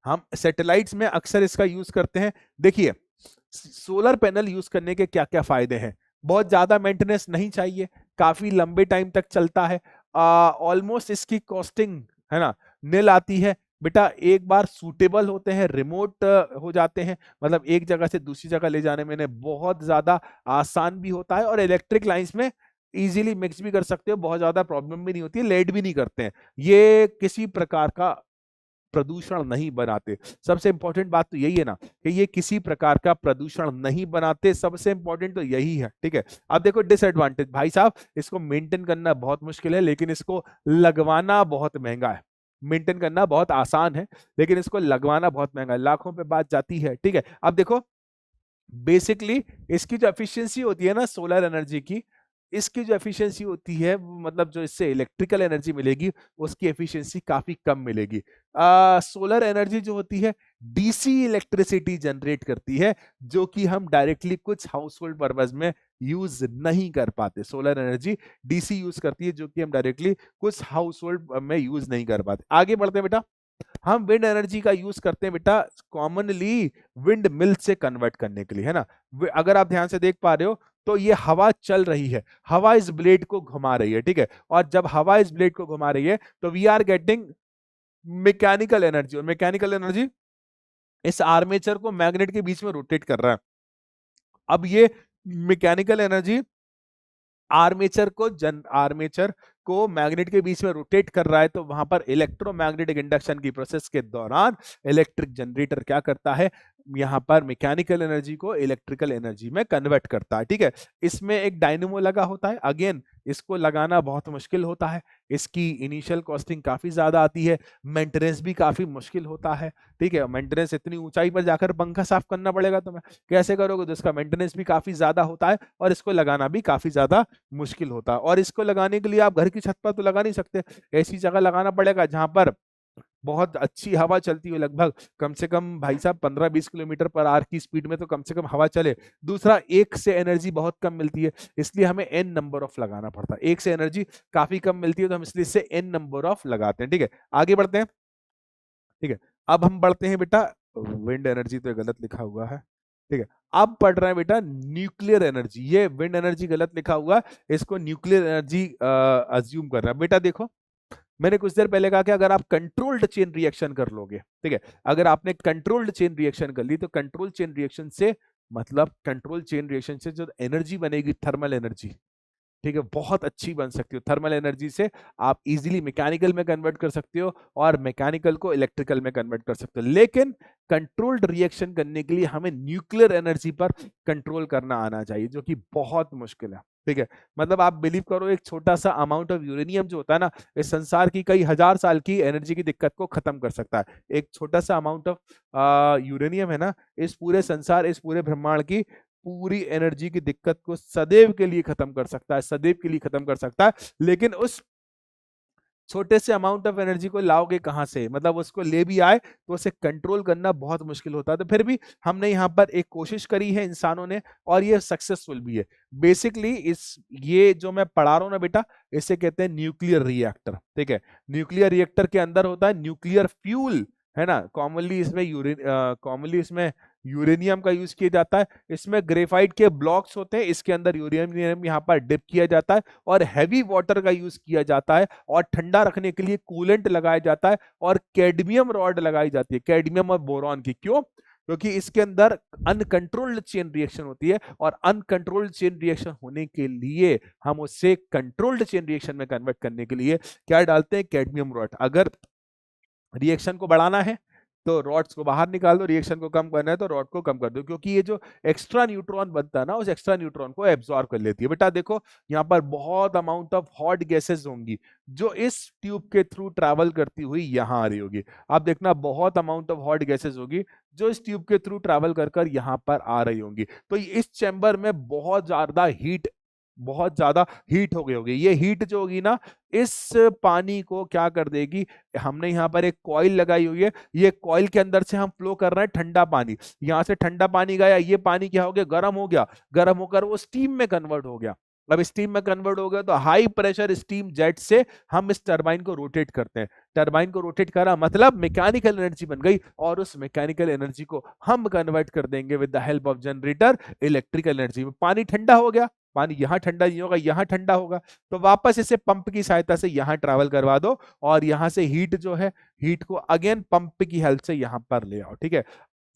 हम सैटेलाइट्स में अक्सर इसका यूज करते हैं। देखिए, सोलर पैनल यूज करने के क्या क्या फायदे हैं। बहुत ज्यादा मेंटेनेंस नहीं चाहिए, काफी लंबे टाइम तक चलता है, ऑलमोस्ट इसकी कॉस्टिंग है ना नील आती है बेटा। एक बार सूटेबल होते हैं, रिमोट हो जाते हैं, मतलब एक जगह से दूसरी जगह ले जाने में बहुत ज्यादा आसान भी होता है, और इलेक्ट्रिक लाइंस में इजीली मिक्स भी कर सकते हो, बहुत ज्यादा प्रॉब्लम भी नहीं होती है, लेट भी नहीं करते हैं, ये किसी प्रकार का प्रदूषण नहीं बनाते। सबसे इंपॉर्टेंट बात तो यही है ना, कि ये किसी प्रकार का प्रदूषण नहीं बनाते, सबसे इंपॉर्टेंट तो यही है, ठीक है। अब देखो डिसएडवांटेज, भाई साहब इसको मेंटेन करना बहुत मुश्किल है, लेकिन इसको लगवाना बहुत महंगा है। मेंटेन करना बहुत आसान है, लेकिन इसको लगवाना बहुत महंगा है, लाखों पे बात जाती है, ठीक है। अब देखो, बेसिकली इसकी जो एफिशिएंसी होती है ना सोलर एनर्जी की, इसकी जो एफिशिएंसी होती है, मतलब जो इससे इलेक्ट्रिकल एनर्जी मिलेगी, उसकी एफिशिएंसी काफी कम मिलेगी। सोलर एनर्जी जो होती है डीसी इलेक्ट्रिसिटी जनरेट करती है, जो कि हम डायरेक्टली कुछ हाउस होल्ड पर्पज में यूज नहीं कर पाते। सोलर एनर्जी डीसी यूज करती है, जो कि हम डायरेक्टली कुछ हाउस होल्ड में यूज नहीं कर पाते। आगे बढ़ते हैं बेटा, हम विंड एनर्जी का यूज करते हैं बेटा कॉमनली विंड मिल से कन्वर्ट करने के लिए, है ना। अगर आप ध्यान से देख पा रहे हो, तो ये हवा चल रही है, हवा इस ब्लेड को घुमा रही है, ठीक है। और जब हवा इस ब्लेड को घुमा रही है, तो we are getting mechanical energy, और मैकेनिकल एनर्जी इस आर्मेचर को मैग्नेट के बीच में रोटेट कर रहा है। अब ये मैकेनिकल एनर्जी आर्मेचर को मैग्नेट के बीच में रोटेट कर रहा है, तो वहां पर इलेक्ट्रोमैग्नेटिक इंडक्शन की प्रोसेस के दौरान इलेक्ट्रिक जनरेटर क्या करता है, यहां पर मैकेनिकल एनर्जी को इलेक्ट्रिकल एनर्जी में कन्वर्ट करता है। ठीक है, इसमें एक डायनेमो लगा होता है। अगेन इसको लगाना बहुत मुश्किल होता है, इसकी इनिशियल कॉस्टिंग काफी ज्यादा आती है, मेंटेनेंस भी काफी मुश्किल होता है। ठीक है, मेंटेनेंस इतनी ऊंचाई पर जाकर पंखा साफ करना पड़ेगा तुम्हें, कैसे करोगे, तो इसका मेंटेनेंस भी काफी ज्यादा होता है और इसको लगाना भी काफी ज्यादा मुश्किल होता है। और इसको लगाने के लिए आप घर की छत पर तो लगा नहीं सकते, ऐसी जगह लगाना पड़ेगा जहां पर बहुत अच्छी हवा चलती हो, लगभग कम से कम भाई साहब 15-20 किलोमीटर पर आवर की स्पीड में तो कम से कम हवा चले। दूसरा, एक से एनर्जी बहुत कम मिलती है, इसलिए हमें एन नंबर ऑफ लगाना पड़ता है। एक से एनर्जी काफी कम मिलती है तो हम इसलिए इससे एन नंबर ऑफ लगाते हैं। ठीक है, आगे बढ़ते हैं। ठीक है, अब हम बढ़ते हैं बेटा, विंड एनर्जी तो गलत लिखा हुआ है। ठीक है, अब पढ़ रहे हैं बेटा न्यूक्लियर एनर्जी। ये विंड एनर्जी गलत लिखा हुआ है, इसको न्यूक्लियर एनर्जी अज्यूम कर रहा है। बेटा देखो, मैंने कुछ देर पहले कहा कि अगर आप कंट्रोल्ड चेन रिएक्शन कर लोगे, ठीक है, अगर आपने कंट्रोल्ड चेन रिएक्शन कर ली, तो कंट्रोल चेन रिएक्शन से मतलब कंट्रोल चेन रिएक्शन से जो एनर्जी बनेगी, थर्मल एनर्जी, ठीक है, बहुत अच्छी बन सकती हो। थर्मल एनर्जी से आप इजीली मैकेनिकल में कन्वर्ट कर सकते हो और मैकेनिकल को इलेक्ट्रिकल में कन्वर्ट कर सकते हो। लेकिन कंट्रोल्ड रिएक्शन करने के लिए हमें न्यूक्लियर एनर्जी पर कंट्रोल करना आना चाहिए, जो कि बहुत मुश्किल है। ठीक है, मतलब आप बिलीव करो, एक छोटा सा अमाउंट ऑफ यूरेनियम जो होता है ना, इस संसार की कई हजार साल की एनर्जी की दिक्कत को खत्म कर सकता है। एक छोटा सा अमाउंट ऑफ यूरेनियम है ना, इस पूरे संसार, इस पूरे ब्रह्मांड की पूरी एनर्जी की दिक्कत को सदैव के लिए खत्म कर सकता है, सदैव के लिए खत्म कर सकता है। लेकिन उस छोटे से अमाउंट ऑफ एनर्जी को लाओगे कहां से, मतलब उसको ले भी आए तो उसे कंट्रोल करना बहुत मुश्किल होता है। तो फिर भी हमने यहाँ पर एक कोशिश करी है इंसानों ने, और ये सक्सेसफुल भी है। बेसिकली इस ये जो मैं पढ़ा रहा हूँ ना बेटा, इसे कहते हैं न्यूक्लियर रिएक्टर। ठीक है, न्यूक्लियर रिएक्टर के अंदर होता है न्यूक्लियर फ्यूल, है ना। कॉमनली इसमें यूरेनियम का यूज किया जाता है। इसमें ग्रेफाइट के ब्लॉक्स होते हैं, इसके अंदर यूरेनियम यहाँ पर डिप किया जाता है और हैवी वाटर का यूज किया जाता है, और ठंडा रखने के लिए कूलेंट लगाया जाता है, और कैडमियम रॉड लगाई जाती है, कैडमियम और बोरॉन की। क्यों? क्योंकि इसके अंदर अनकंट्रोल्ड चेन रिएक्शन होती है, और अनकंट्रोल्ड चेन रिएक्शन होने के लिए हम उससे कंट्रोल्ड चेन रिएक्शन में कन्वर्ट करने के लिए क्या डालते हैं, कैडमियम रॉड। अगर रिएक्शन को बढ़ाना है तो रॉड्स को बाहर निकाल दो, रिएक्शन को कम करना है तो रॉड को कम कर दो, क्योंकि ये जो एक्स्ट्रा न्यूट्रॉन बनता है ना, उस एक्स्ट्रा न्यूट्रॉन को एब्जॉर्ब कर लेती है। बेटा देखो, यहाँ पर बहुत अमाउंट ऑफ हॉट गैसेस होंगी जो इस ट्यूब के थ्रू ट्रैवल करती हुई यहाँ आ रही होगी। आप देखना, बहुत अमाउंट ऑफ हॉट गैसेस होगी जो इस ट्यूब के थ्रू ट्रैवल कर कर यहाँ पर आ रही होंगी। तो इस चैम्बर में बहुत ज्यादा हीट हो गई होगी। ये हीट जो होगी ना, इस पानी को क्या कर देगी, हमने यहाँ पर एक कॉइल लगाई हुई है, ये कॉइल के अंदर से हम फ्लो कर रहे हैं ठंडा पानी, यहाँ से ठंडा पानी गया, ये पानी क्या हो गया, गर्म हो गया, गर्म होकर वो स्टीम में कन्वर्ट हो गया। अब स्टीम में कन्वर्ट हो गया तो हाई प्रेशर स्टीम जेट से हम इस टरबाइन को रोटेट करते हैं। टरबाइन को रोटेट करा मतलब मैकेनिकल एनर्जी बन गई, और उस मैकेनिकल एनर्जी को हम कन्वर्ट कर देंगे with the help of generator electrical energy में। पानी ठंडा हो गया, पानी यहाँ ठंडा नहीं होगा, यहाँ ठंडा होगा, तो वापस इसे पंप की सहायता से यहाँ ट्रैवल करवा दो, और यहाँ से हीट जो है, हीट को अगेन पंप की हेल्प से यहाँ पर ले आओ। ठीक है,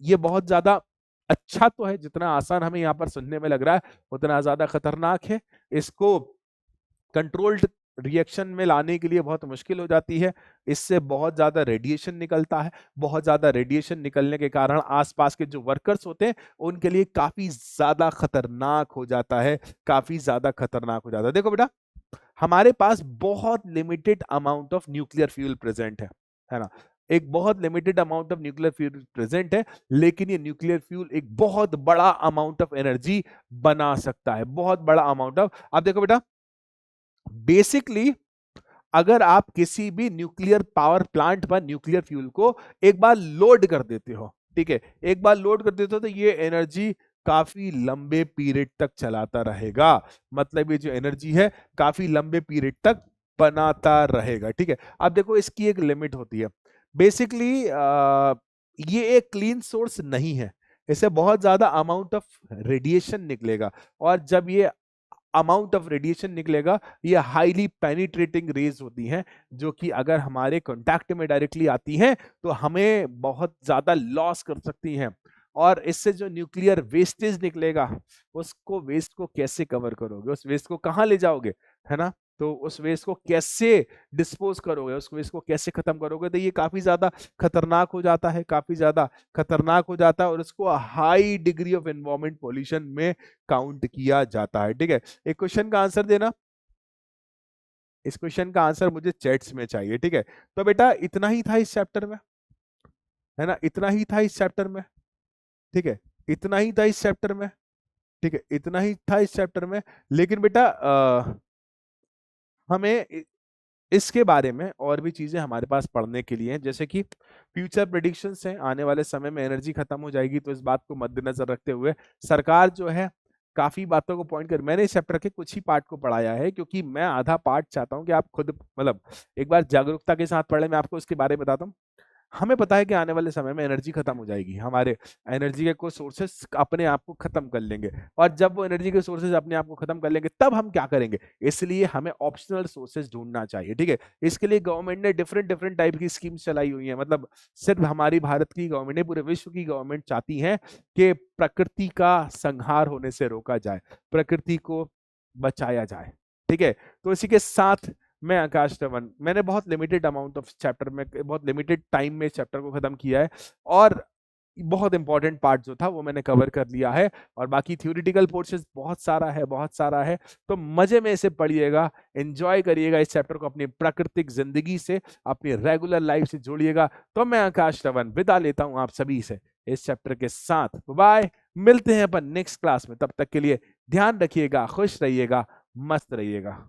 ये बहुत ज्यादा अच्छा तो है, जितना आसान हमें यहाँ पर सुनने में लग रहा है उतना ज्यादा खतरनाक है। इसको कंट्रोल्ड रिएक्शन में लाने के लिए बहुत मुश्किल हो जाती है, इससे बहुत ज्यादा रेडिएशन निकलता है। बहुत ज्यादा रेडिएशन निकलने के कारण आसपास के जो वर्कर्स होते हैं उनके लिए काफी ज्यादा खतरनाक हो जाता है, काफी ज्यादा खतरनाक हो जाता है। देखो बेटा, हमारे पास बहुत limited amount of nuclear fuel present है ना, एक बहुत limited amount of nuclear fuel present है, लेकिन ये न्यूक्लियर फ्यूल एक बहुत बड़ा अमाउंट ऑफ एनर्जी बना सकता है, बहुत बड़ा अमाउंट ऑफ। अब देखो बेटा, बेसिकली अगर आप किसी भी न्यूक्लियर पावर प्लांट पर न्यूक्लियर फ्यूल को एक बार लोड कर देते हो, ठीक है, एक बार लोड कर देते हो, तो ये एनर्जी काफी लंबे पीरियड तक चलाता रहेगा। मतलब ये जो एनर्जी है काफी लंबे पीरियड तक बनाता रहेगा। ठीक है, अब देखो इसकी एक लिमिट होती है। बेसिकली ये एक क्लीन सोर्स नहीं है, इससे बहुत ज्यादा अमाउंट ऑफ रेडिएशन निकलेगा, और जब ये अमाउंट ऑफ रेडिएशन निकलेगा, ये हाईली पेनिट्रेटिंग रेज होती हैं, जो कि अगर हमारे कांटेक्ट में डायरेक्टली आती हैं तो हमें बहुत ज्यादा लॉस कर सकती हैं। और इससे जो न्यूक्लियर वेस्टेज निकलेगा उसको वेस्ट को कैसे कवर करोगे, उस वेस्ट को कहाँ ले जाओगे, है ना। तो उस वेस्ट को कैसे डिस्पोज करोगे, उस वेस्ट को कैसे खत्म करोगे, तो ये काफी ज्यादा खतरनाक हो जाता है, काफी ज्यादा खतरनाक हो जाता है और उसको high degree of environment pollution में काउंट किया जाता है। ठीक है, एक क्वेश्चन का आंसर देना, इस क्वेश्चन का आंसर मुझे चैट्स में चाहिए। ठीक है, तो बेटा इतना ही था इस चैप्टर में, है ना, इतना ही था इस चैप्टर में। ठीक है, इतना ही था इस चैप्टर में। ठीक है, इतना ही था इस चैप्टर में। लेकिन बेटा हमें इसके बारे में और भी चीजें हमारे पास पढ़ने के लिए हैं, जैसे कि फ्यूचर प्रेडिक्शंस हैं, आने वाले समय में एनर्जी खत्म हो जाएगी, तो इस बात को मद्देनजर रखते हुए सरकार जो है काफी बातों को पॉइंट कर, मैंने इस चैप्टर के कुछ ही पार्ट को पढ़ाया है क्योंकि मैं आधा पार्ट चाहता हूं कि आप खुद मतलब एक बार जागरूकता के साथ पढ़े। मैं आपको उसके बारे में बताता हूँ। हमें पता है कि आने वाले समय में एनर्जी खत्म हो जाएगी, हमारे एनर्जी के कुछ सोर्सेस अपने आप को खत्म कर लेंगे, और जब वो एनर्जी के सोर्सेज अपने आप को खत्म कर लेंगे तब हम क्या करेंगे, इसलिए हमें ऑप्शनल सोर्सेज ढूंढना चाहिए। ठीक है, इसके लिए गवर्नमेंट ने डिफरेंट डिफरेंट टाइप की स्कीम्स चलाई हुई है, मतलब सिर्फ हमारी भारत की गवर्नमेंट नहीं, पूरे विश्व की गवर्नमेंट चाहती है कि प्रकृति का संहार होने से रोका जाए, प्रकृति को बचाया जाए। ठीक है, तो इसी के साथ मैं आकाश श्रवण, मैंने बहुत लिमिटेड अमाउंट ऑफ चैप्टर में, बहुत लिमिटेड टाइम में चैप्टर को खत्म किया है और बहुत इंपॉर्टेंट पार्ट जो था वो मैंने कवर कर लिया है, और बाकी थ्योरेटिकल पोर्शन बहुत सारा है, बहुत सारा है। तो मजे में इसे पढ़िएगा, एंजॉय करिएगा इस चैप्टर को, अपनी प्राकृतिक जिंदगी से, अपनी रेगुलर लाइफ से जोड़िएगा। तो मैं आकाश श्रवण विदा लेता हूं आप सभी से इस चैप्टर के साथ। बाय, मिलते हैं अपन नेक्स्ट क्लास में, तब तक के लिए ध्यान रखिएगा, खुश रहिएगा, मस्त रहिएगा।